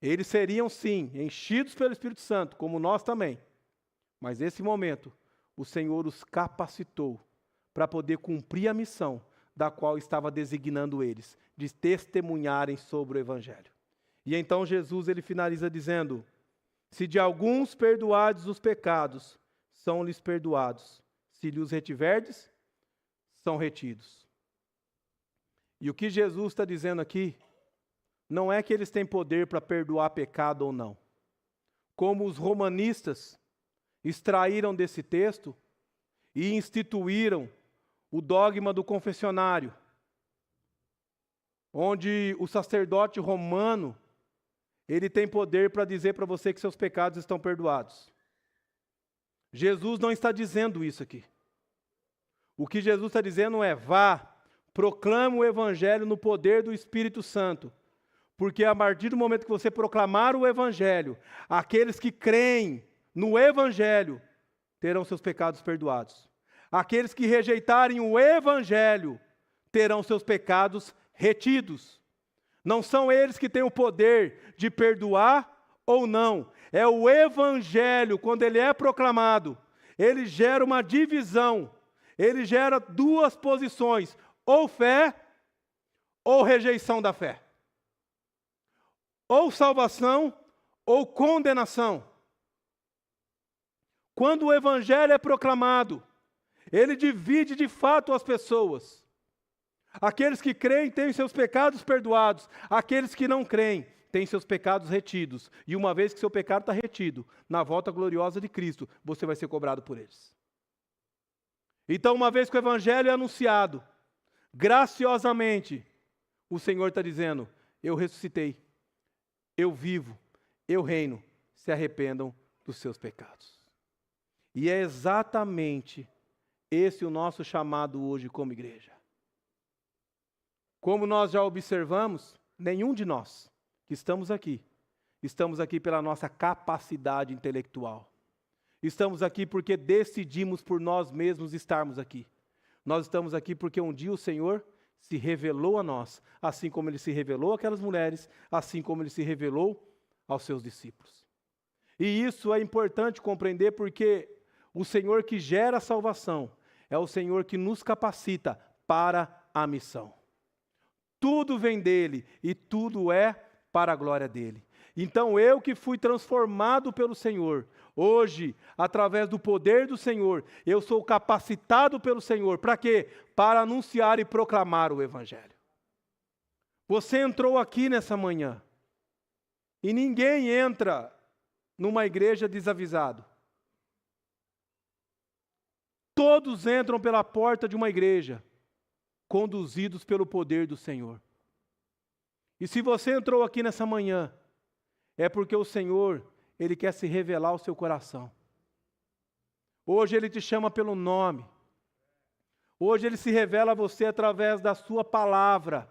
Eles seriam, sim, enchidos pelo Espírito Santo, como nós também. Mas nesse momento, o Senhor os capacitou para poder cumprir a missão da qual estava designando eles, de testemunharem sobre o Evangelho. E então Jesus ele finaliza dizendo: se de alguns perdoardes os pecados, são-lhes perdoados. Se lhes retiverdes, são retidos. E o que Jesus está dizendo aqui não é que eles têm poder para perdoar pecado ou não. Como os romanistas extraíram desse texto e instituíram o dogma do confessionário, onde o sacerdote romano, ele tem poder para dizer para você que seus pecados estão perdoados. Jesus não está dizendo isso aqui. O que Jesus está dizendo é: vá, proclame o Evangelho no poder do Espírito Santo. Porque a partir do momento que você proclamar o Evangelho, aqueles que creem no Evangelho terão seus pecados perdoados. Aqueles que rejeitarem o Evangelho terão seus pecados retidos. Não são eles que têm o poder de perdoar ou não. É o Evangelho, quando ele é proclamado, ele gera uma divisão. Ele gera duas posições: ou fé ou rejeição da fé. Ou salvação ou condenação. Quando o Evangelho é proclamado, ele divide de fato as pessoas. Aqueles que creem têm seus pecados perdoados. Aqueles que não creem têm seus pecados retidos. E uma vez que seu pecado está retido, na volta gloriosa de Cristo, você vai ser cobrado por eles. Então, uma vez que o Evangelho é anunciado, graciosamente, o Senhor está dizendo: eu ressuscitei, eu vivo, eu reino, se arrependam dos seus pecados. E é exatamente esse o nosso chamado hoje como igreja. Como nós já observamos, nenhum de nós que estamos aqui pela nossa capacidade intelectual. Estamos aqui porque decidimos por nós mesmos estarmos aqui. Nós estamos aqui porque um dia o Senhor se revelou a nós, assim como ele se revelou àquelas mulheres, assim como ele se revelou aos seus discípulos. E isso é importante compreender, porque o Senhor que gera a salvação é o Senhor que nos capacita para a missão. Tudo vem dele e tudo é para a glória dele. Então eu que fui transformado pelo Senhor, hoje, através do poder do Senhor, eu sou capacitado pelo Senhor. Para quê? Para anunciar e proclamar o Evangelho. Você entrou aqui nessa manhã e ninguém entra numa igreja desavisado. Todos entram pela porta de uma igreja, conduzidos pelo poder do Senhor. E se você entrou aqui nessa manhã, é porque o Senhor, ele quer se revelar ao seu coração. Hoje ele te chama pelo nome. Hoje ele se revela a você através da sua palavra.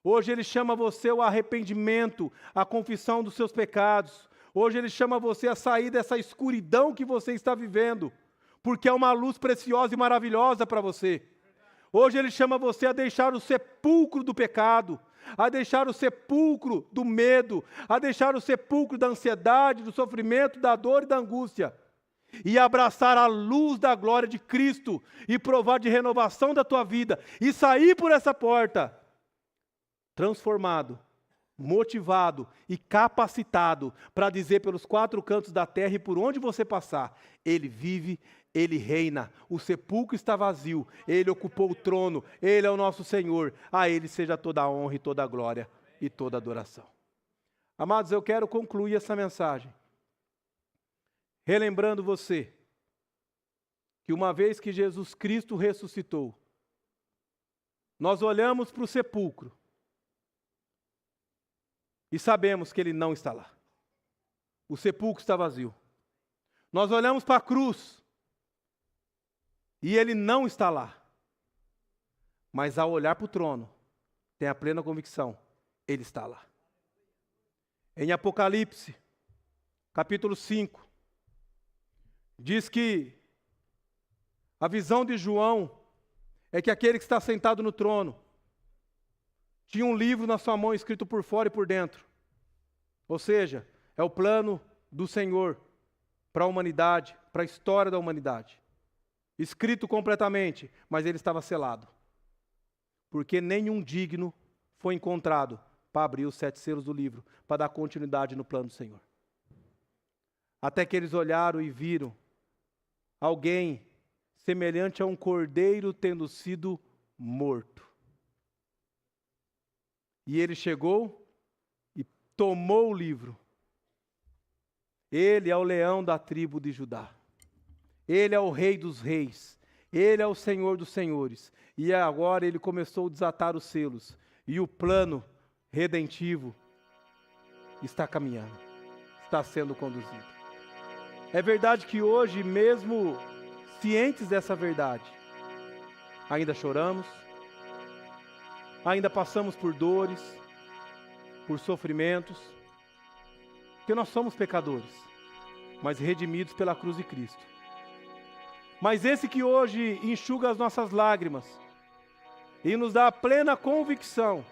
Hoje Ele chama você ao arrependimento, à confissão dos seus pecados. Hoje Ele chama você a sair dessa escuridão que você está vivendo, porque é uma luz preciosa e maravilhosa para você. Hoje Ele chama você a deixar o sepulcro do pecado, a deixar o sepulcro do medo, a deixar o sepulcro da ansiedade, do sofrimento, da dor e da angústia, e abraçar a luz da glória de Cristo, e provar de renovação da tua vida, e sair por essa porta, transformado, motivado e capacitado para dizer pelos 4 cantos da terra e por onde você passar: Ele vive, Ele reina, o sepulcro está vazio, Ele ocupou o trono, Ele é o nosso Senhor, a Ele seja toda a honra e toda a glória e toda a adoração. Amados, eu quero concluir essa mensagem relembrando você que uma vez que Jesus Cristo ressuscitou, nós olhamos para o sepulcro e sabemos que Ele não está lá. O sepulcro está vazio. Nós olhamos para a cruz e Ele não está lá. Mas ao olhar para o trono, tem a plena convicção, Ele está lá. Em Apocalipse, capítulo 5, diz que a visão de João é que aquele que está sentado no trono tinha um livro na sua mão escrito por fora e por dentro. Ou seja, é o plano do Senhor para a humanidade, para a história da humanidade. Escrito completamente, mas ele estava selado. Porque nenhum digno foi encontrado para abrir os 7 selos do livro, para dar continuidade no plano do Senhor. Até que eles olharam e viram alguém semelhante a um cordeiro tendo sido morto. E ele chegou e tomou o livro. Ele é o leão da tribo de Judá. Ele é o rei dos reis. Ele é o Senhor dos senhores. E agora ele começou a desatar os selos. E o plano redentivo está caminhando. Está sendo conduzido. É verdade que hoje, mesmo cientes dessa verdade, ainda choramos, ainda passamos por dores, por sofrimentos, porque nós somos pecadores, mas redimidos pela cruz de Cristo. Mas esse que hoje enxuga as nossas lágrimas e nos dá a plena convicção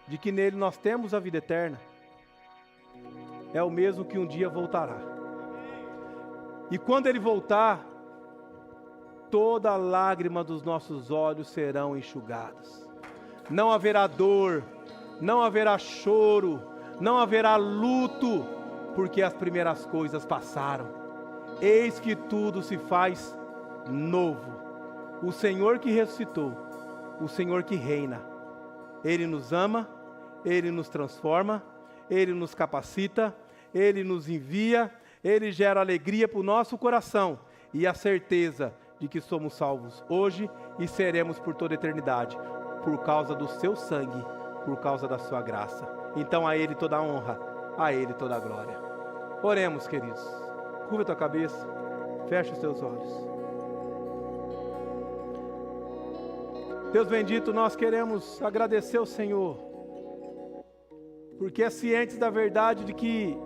de que nele nós temos a vida eterna, é o mesmo que um dia voltará. E quando ele voltar, toda lágrima dos nossos olhos serão enxugadas. Não haverá dor, não haverá choro, não haverá luto, porque as primeiras coisas passaram. Eis que tudo se faz novo. O Senhor que ressuscitou, o Senhor que reina, Ele nos ama, Ele nos transforma, Ele nos capacita, Ele nos envia, Ele gera alegria para o nosso coração e a certeza de que somos salvos hoje e seremos por toda a eternidade, por causa do seu sangue, por causa da sua graça. Então a Ele toda a honra, a Ele toda a glória. Oremos, queridos. Curva a tua cabeça, fecha os teus olhos. Deus bendito, nós queremos agradecer ao Senhor, porque é cientes da verdade de que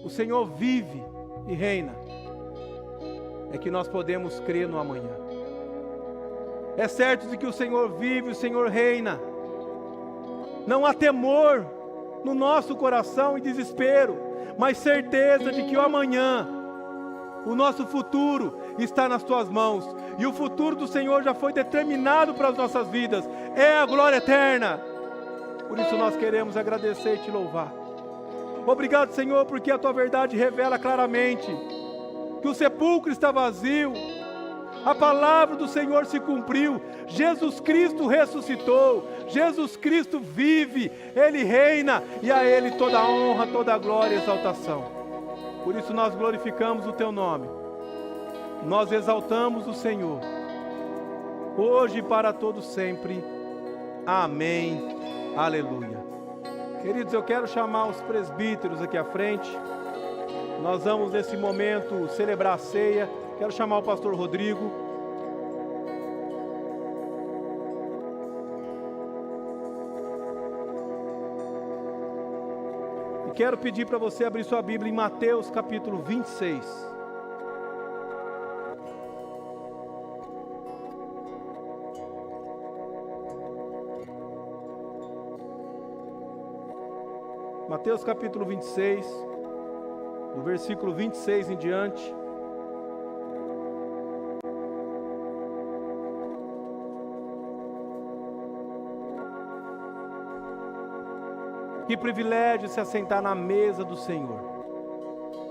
o Senhor vive e reina, é que nós podemos crer no amanhã. É certo de que o Senhor vive, o Senhor reina. Não há temor no nosso coração e desespero, mas certeza de que o amanhã, o nosso futuro está nas tuas mãos. E o futuro do Senhor já foi determinado para as nossas vidas. É a glória eterna. Por isso nós queremos agradecer e te louvar. Obrigado, Senhor, porque a tua verdade revela claramente que o sepulcro está vazio. A palavra do Senhor se cumpriu. Jesus Cristo ressuscitou. Jesus Cristo vive. Ele reina. E a Ele toda a honra, toda a glória e exaltação. Por isso nós glorificamos o teu nome. Nós exaltamos o Senhor. Hoje e para todos sempre. Amém. Aleluia. Queridos, eu quero chamar os presbíteros aqui à frente. Nós vamos nesse momento celebrar a ceia. Quero chamar o pastor Rodrigo. quero pedir para você abrir sua Bíblia em Mateus capítulo 26. Mateus capítulo 26, do versículo 26 em diante. Que privilégio se assentar na mesa do Senhor,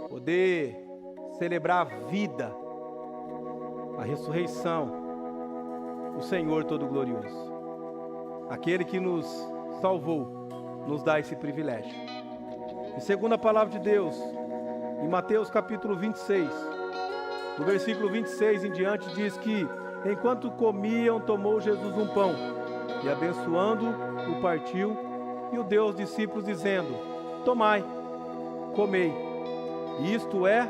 poder celebrar a vida, a ressurreição, o Senhor Todo-Glorioso. Aquele que nos salvou, nos dá esse privilégio. E segundo a palavra de Deus, em Mateus capítulo 26, do versículo 26 em diante, diz que enquanto comiam, tomou Jesus um pão, e abençoando, o partiu, e o deu aos discípulos, dizendo: tomai, comei, isto é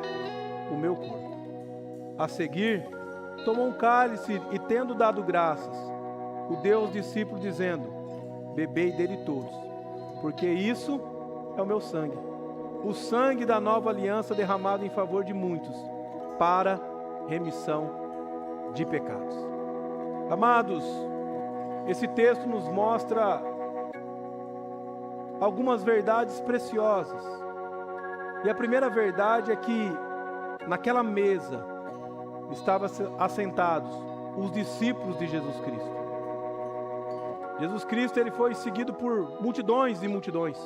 o meu corpo. A seguir, tomou um cálice e, tendo dado graças, o deu aos discípulos, dizendo: bebei dele todos, porque isso é o meu sangue, o sangue da nova aliança derramado em favor de muitos, para remissão de pecados. Amados, esse texto nos mostra algumas verdades preciosas. E a primeira verdade é que naquela mesa estavam assentados os discípulos de Jesus Cristo. Jesus Cristo, ele foi seguido por multidões e multidões,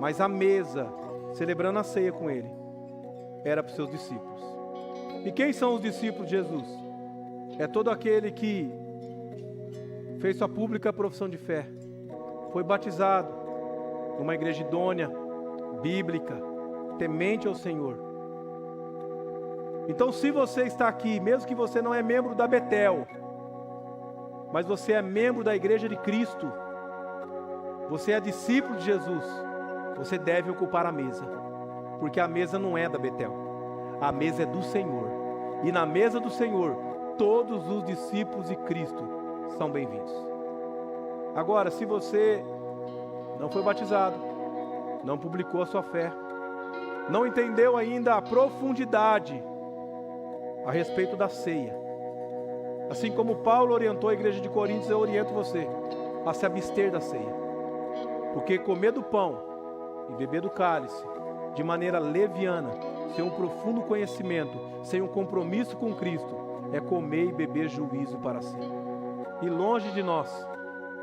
mas a mesa, celebrando a ceia com ele, era para os seus discípulos. E quem são os discípulos de Jesus? É todo aquele que fez sua pública profissão de fé, foi batizado numa igreja idônea, bíblica, temente ao Senhor. Então, se você está aqui, mesmo que você não é membro da Betel, mas você é membro da igreja de Cristo, você é discípulo de Jesus, você deve ocupar a mesa, porque a mesa não é da Betel, a mesa é do Senhor, e na mesa do Senhor, todos os discípulos de Cristo são bem-vindos. Agora, se você não foi batizado, não publicou a sua fé, não entendeu ainda a profundidade a respeito da ceia, assim como Paulo orientou a igreja de Coríntios, eu oriento você a se abster da ceia, porque comer do pão e beber do cálice de maneira leviana, sem um profundo conhecimento, sem um compromisso com Cristo, é comer e beber juízo para si. E longe de nós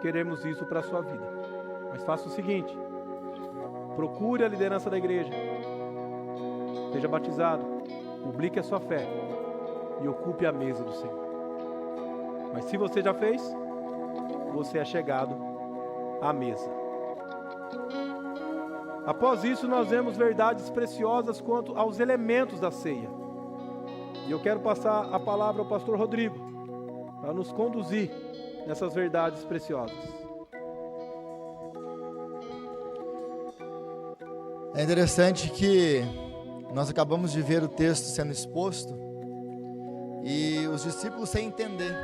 queremos isso para a sua vida. Mas faça o seguinte: procure a liderança da igreja, seja batizado, publique a sua fé e ocupe a mesa do Senhor. Mas se você já fez, você é chegado à mesa. Após isso, nós vemos verdades preciosas quanto aos elementos da ceia. E eu quero passar a palavra ao pastor Rodrigo, para nos conduzir nessas verdades preciosas. É interessante que nós acabamos de ver o texto sendo exposto e os discípulos sem entender.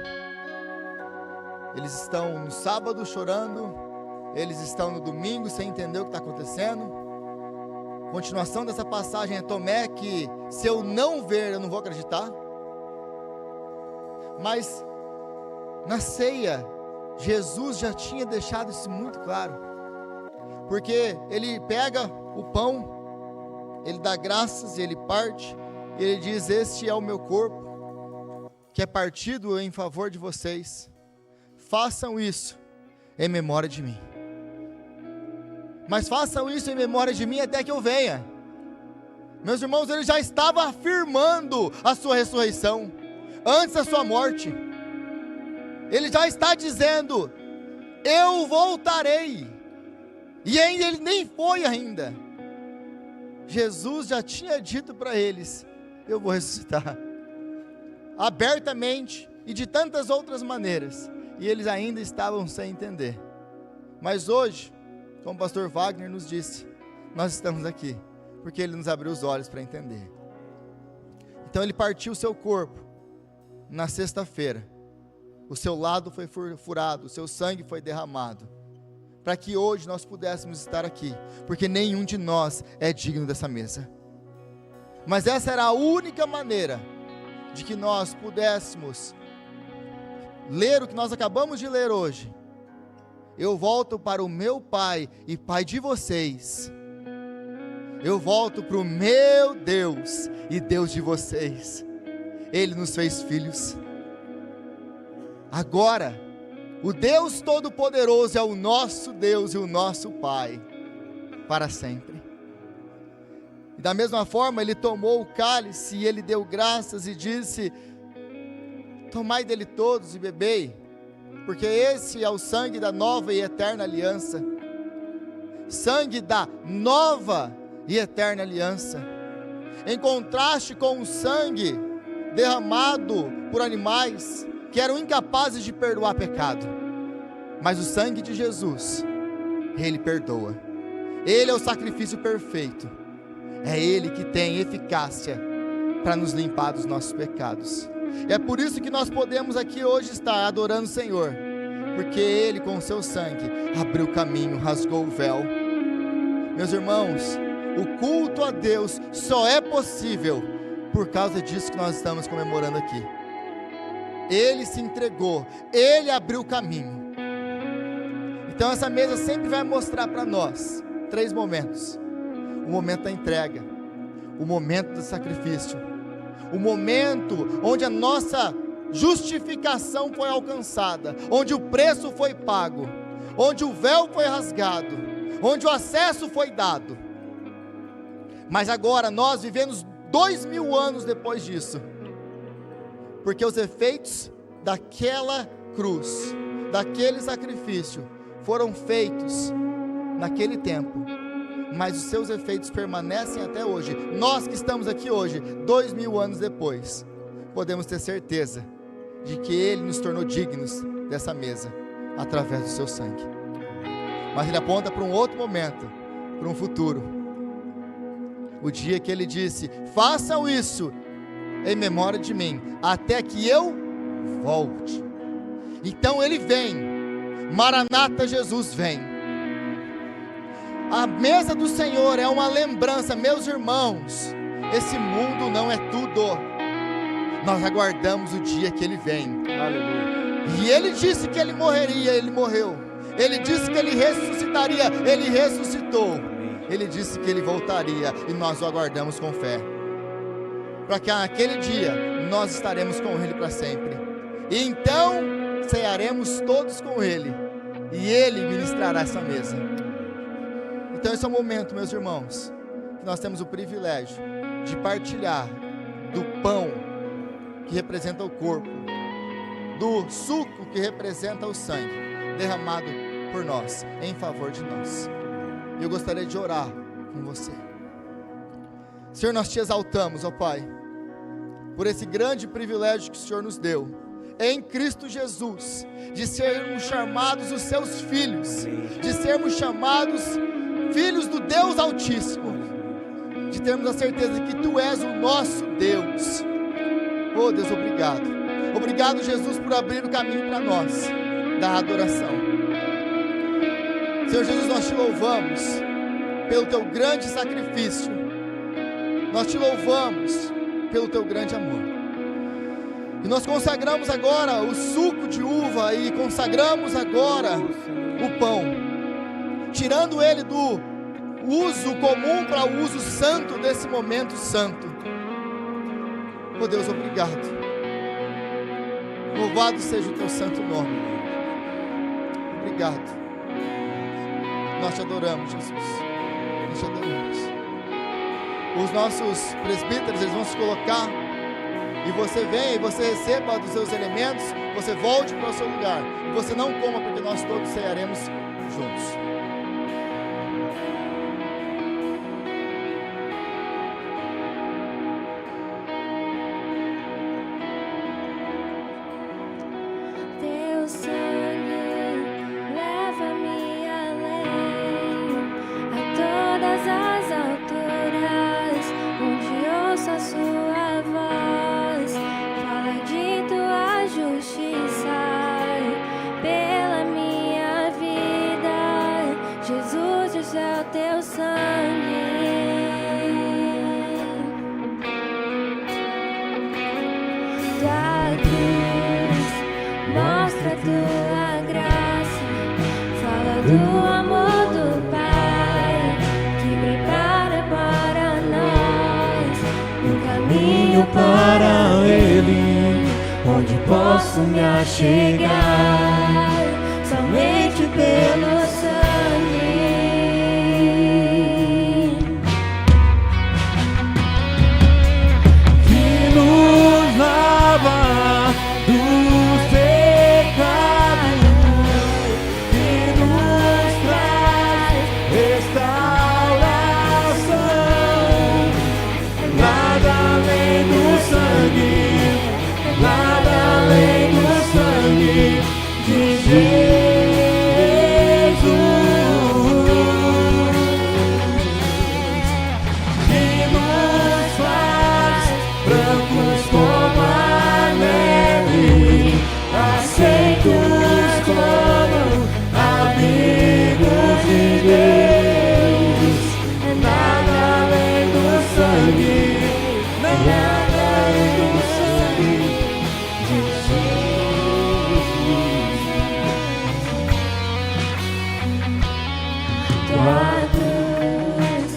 Eles estão no sábado chorando, eles estão no domingo sem entender o que está acontecendo. Continuação dessa passagem é Tomé, que se eu não ver, eu não vou acreditar. Mas na ceia, Jesus já tinha deixado isso muito claro, porque ele pega o pão, ele dá graças, ele parte, e ele diz: este é o meu corpo, que é partido em favor de vocês, façam isso em memória de mim. Mas façam isso em memória de mim até que eu venha. Meus irmãos, ele já estava afirmando a sua ressurreição, antes da sua morte. Ele já está dizendo: eu voltarei. E ainda ele nem foi ainda. Jesus já tinha dito para eles: eu vou ressuscitar. Abertamente e de tantas outras maneiras. E eles ainda estavam sem entender. Mas hoje, como o pastor Wagner nos disse, nós estamos aqui porque ele nos abriu os olhos para entender. Então ele partiu o seu corpo na sexta-feira. O seu lado foi furado, o seu sangue foi derramado, para que hoje nós pudéssemos estar aqui, porque nenhum de nós é digno dessa mesa. Mas essa era a única maneira de que nós pudéssemos ler o que nós acabamos de ler hoje. Eu volto para o meu Pai e Pai de vocês. Eu volto para o meu Deus e Deus de vocês. Ele nos fez filhos. Agora, o Deus Todo-Poderoso é o nosso Deus e o nosso Pai, para sempre. E da mesma forma, Ele tomou o cálice e Ele deu graças e disse: tomai dele todos e bebei, porque esse é o sangue da nova e eterna aliança. Sangue da nova e eterna aliança. Em contraste com o sangue derramado por animais que eram incapazes de perdoar pecado. Mas o sangue de Jesus, Ele perdoa. Ele é o sacrifício perfeito. É Ele que tem eficácia para nos limpar dos nossos pecados. E é por isso que nós podemos aqui hoje estar adorando o Senhor, porque Ele com o seu sangue abriu o caminho, rasgou o véu. Meus irmãos, o culto a Deus só é possível por causa disso que nós estamos comemorando aqui. Ele se entregou, Ele abriu o caminho. Então essa mesa sempre vai mostrar para nós 3 momentos: o momento da entrega, o momento do sacrifício, o momento onde a nossa justificação foi alcançada, onde o preço foi pago, onde o véu foi rasgado, onde o acesso foi dado. Mas agora nós vivemos 2000 anos depois disso, porque os efeitos daquela cruz, daquele sacrifício, foram feitos naquele tempo, mas os seus efeitos permanecem até hoje. Nós que estamos aqui hoje, 2000 anos depois, podemos ter certeza de que Ele nos tornou dignos dessa mesa, através do seu sangue. Mas Ele aponta para um outro momento, para um futuro, o dia que Ele disse: façam isso em memória de mim, até que eu volte. Então Ele vem, Maranata, Jesus vem. A mesa do Senhor é uma lembrança, meus irmãos, esse mundo não é tudo. Nós aguardamos o dia que Ele vem. Aleluia. E Ele disse que Ele morreria, Ele morreu. Ele disse que Ele ressuscitaria, Ele ressuscitou. Ele disse que Ele voltaria, e nós o aguardamos com fé, para que naquele dia nós estaremos com Ele para sempre. E então cearemos todos com Ele, e Ele ministrará essa mesa. Então esse é o momento, meus irmãos, que nós temos o privilégio de partilhar do pão que representa o corpo, do suco que representa o sangue derramado por nós, em favor de nós. Eu gostaria de orar com você. Senhor, nós te exaltamos, ó Pai, por esse grande privilégio que o Senhor nos deu, em Cristo Jesus, de sermos chamados os seus filhos, de sermos chamados filhos do Deus Altíssimo, de termos a certeza de que Tu és o nosso Deus. Oh Deus, obrigado. Obrigado, Jesus, por abrir o caminho para nós, da adoração. Senhor Jesus, nós te louvamos pelo Teu grande sacrifício. Nós te louvamos pelo Teu grande amor. E nós consagramos agora o suco de uva e consagramos agora o pão, tirando ele do uso comum para o uso santo desse momento santo. Oh Deus, obrigado. Louvado seja o Teu santo nome. Obrigado. Nós te adoramos, Jesus. Nós te adoramos. Os nossos presbíteros, eles vão se colocar, e você vem, e você receba dos seus elementos, você volte para o seu lugar, e você não coma, porque nós todos cearemos juntos. Teu sangue leva-me além, a todas as alturas, onde ouço a Sua voz, fala de Tua justiça, pela minha vida tua cruz, mostra tua graça, fala do amor do Pai, que prepara para nós um caminho para Ele, onde posso me achegar somente pelo sangue que nos lava dos pecados, que nos traz restauração. Nada além do sangue, nada além do sangue de Jesus, que nos faz brancos como a neve, aceitos como amigos de Deus. Nada além do sangue, nada além do sangue de Jesus. tua cruz,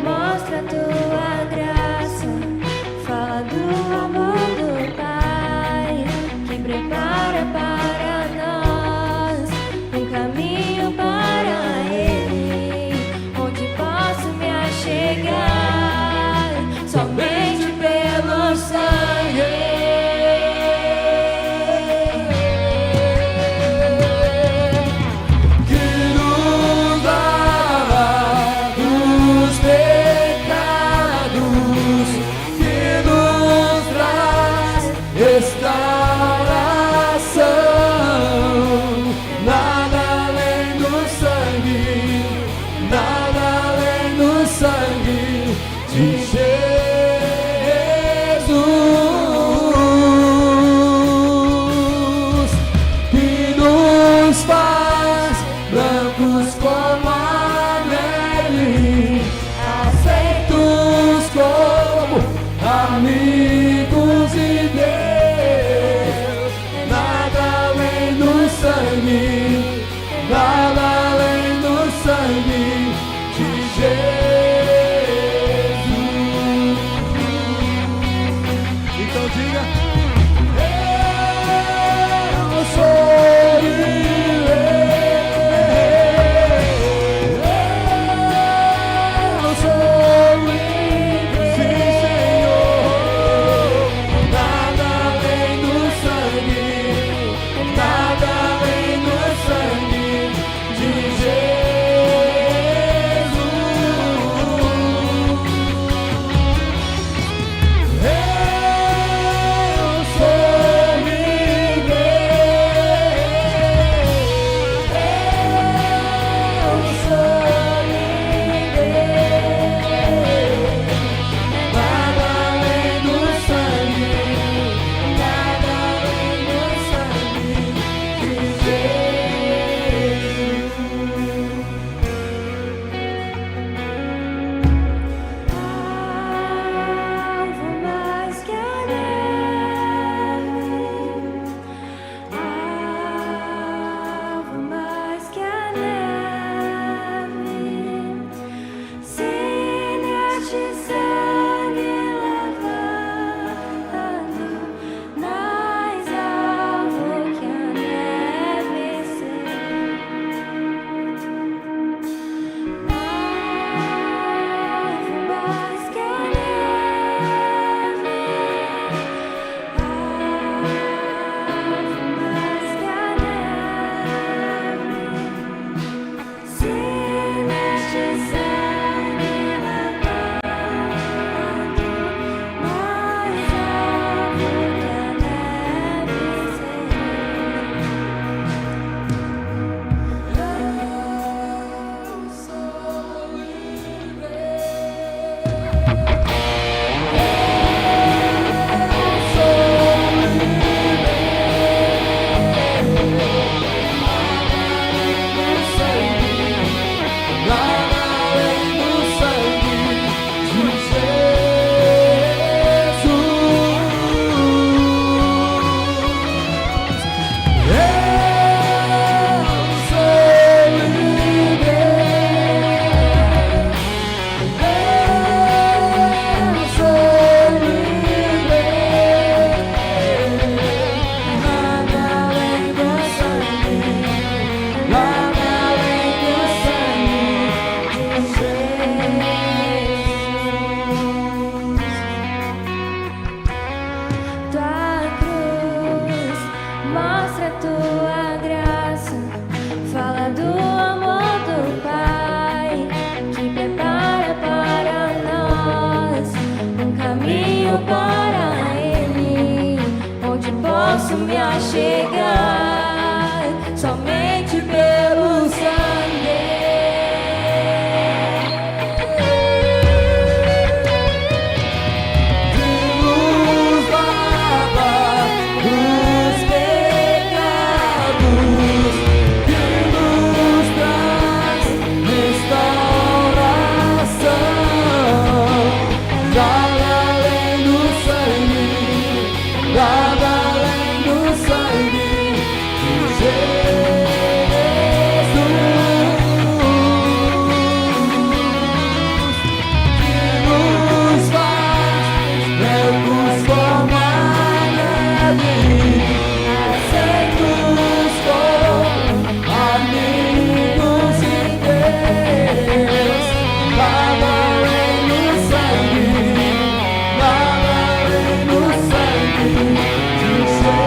mostra tua graça, fala do amor do Pai, que prepara para nós um caminho para Ele, onde posso me achegar somente pelo sangue. Que nos lava dos pecados, que nos traz restauração. Nada além do sangue, nada além do sangue de Jesus, que nos faz brancos como a neve, aceitos como amigos de Deus. Nada além do sangue, nada além do sangue de Jesus. Então diga: eu sou livre, eu sou livre, sim, Senhor. Nada além do sangue, nada além do sangue de Jesus. Eu chegar somente pelo sangue. Que nos lava dos pecados, que nos traz restauração. Nada além do sangue, nada além do sangue de Jesus, que nos faz brancos como a neve, aceitos como amigos de Deus. Nada além do sangue, nada além do sangue de Jesus.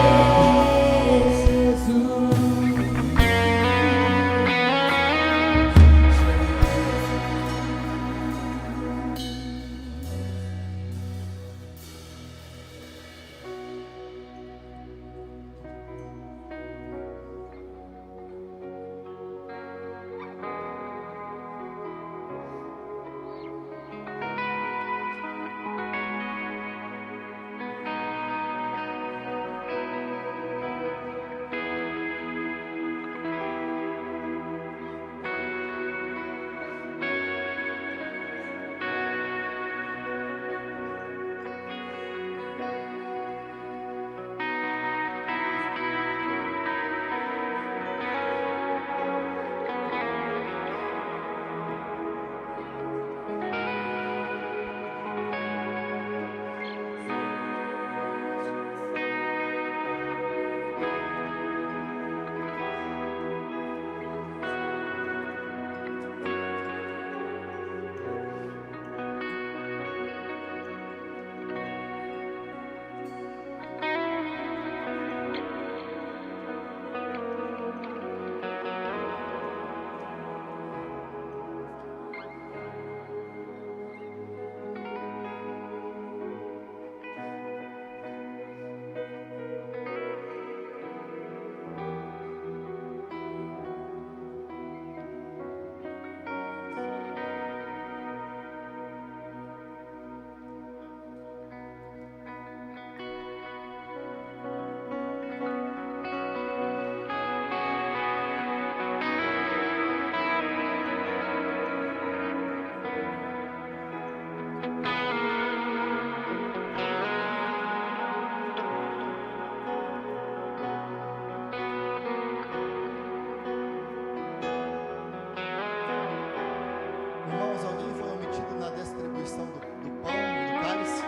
Irmãos, alguém foi omitido na distribuição do pão e do cálice?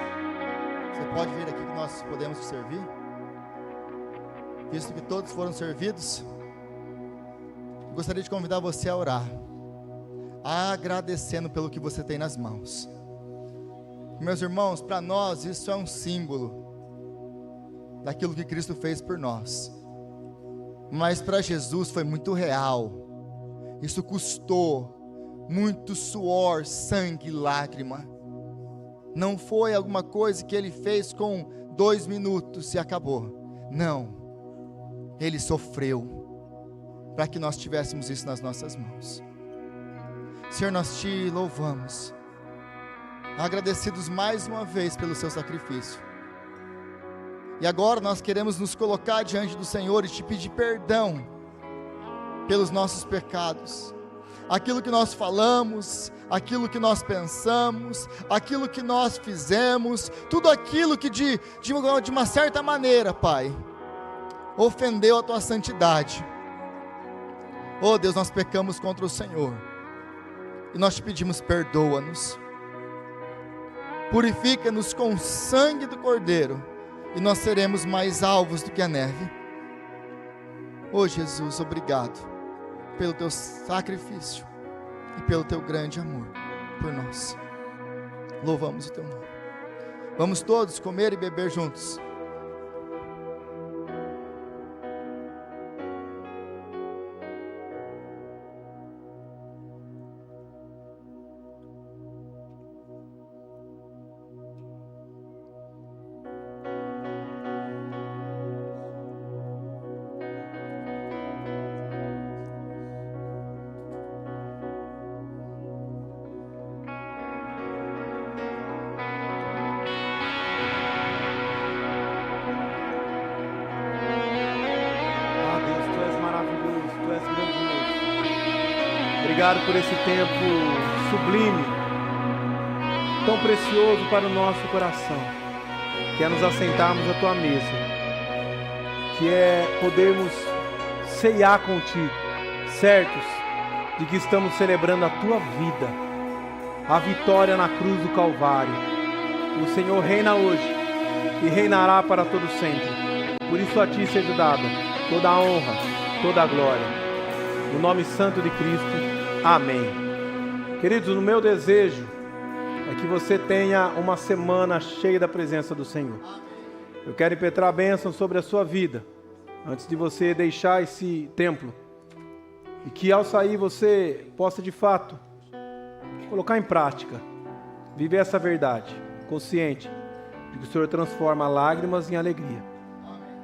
Você pode vir aqui que nós podemos te servir? Visto que todos foram servidos, eu gostaria de convidar você a orar, agradecendo pelo que você tem nas mãos. Meus irmãos, para nós isso é um símbolo daquilo que Cristo fez por nós, mas para Jesus foi muito real. Isso custou muito suor, sangue, lágrima. Não foi alguma coisa que Ele fez com 2 minutos e acabou. Não, Ele sofreu para que nós tivéssemos isso nas nossas mãos. Senhor, nós te louvamos, agradecidos mais uma vez pelo seu sacrifício. E agora nós queremos nos colocar diante do Senhor e te pedir perdão pelos nossos pecados, aquilo que nós falamos, aquilo que nós pensamos, aquilo que nós fizemos, tudo aquilo que de uma certa maneira, Pai, ofendeu a tua santidade. Oh Deus, nós pecamos contra o Senhor e nós te pedimos, perdoa-nos, purifica-nos com o sangue do Cordeiro e nós seremos mais alvos do que a neve. Oh Jesus, obrigado pelo teu sacrifício e pelo teu grande amor por nós. Louvamos o teu nome. Vamos todos comer e beber juntos. Obrigado por esse tempo sublime, tão precioso para o nosso coração, que é nos assentarmos à tua mesa, que é podermos ceiar contigo, certos de que estamos celebrando a tua vida, a vitória na cruz do Calvário. O Senhor reina hoje e reinará para todo sempre. Por isso a ti seja dada toda a honra, toda a glória. No nome santo de Cristo, amém. Queridos, o meu desejo é que você tenha uma semana cheia da presença do Senhor. Eu quero impetrar a bênção sobre a sua vida, antes de você deixar esse templo. E que ao sair você possa de fato colocar em prática, viver essa verdade, consciente de que o Senhor transforma lágrimas em alegria.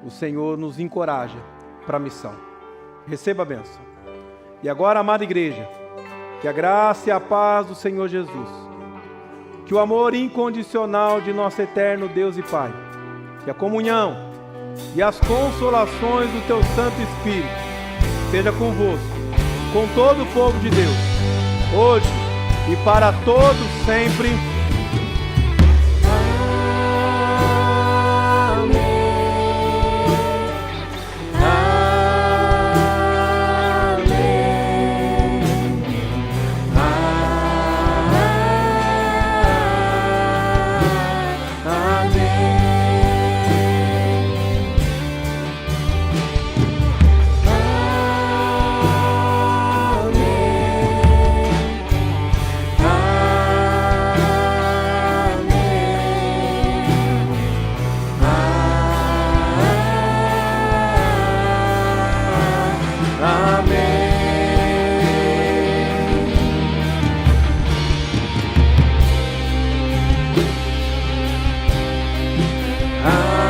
O Senhor nos encoraja para a missão. Receba a bênção. E agora, amada igreja, que a graça e a paz do Senhor Jesus, que o amor incondicional de nosso eterno Deus e Pai, que a comunhão e as consolações do teu Santo Espírito seja convosco, com todo o povo de Deus, hoje e para todos sempre.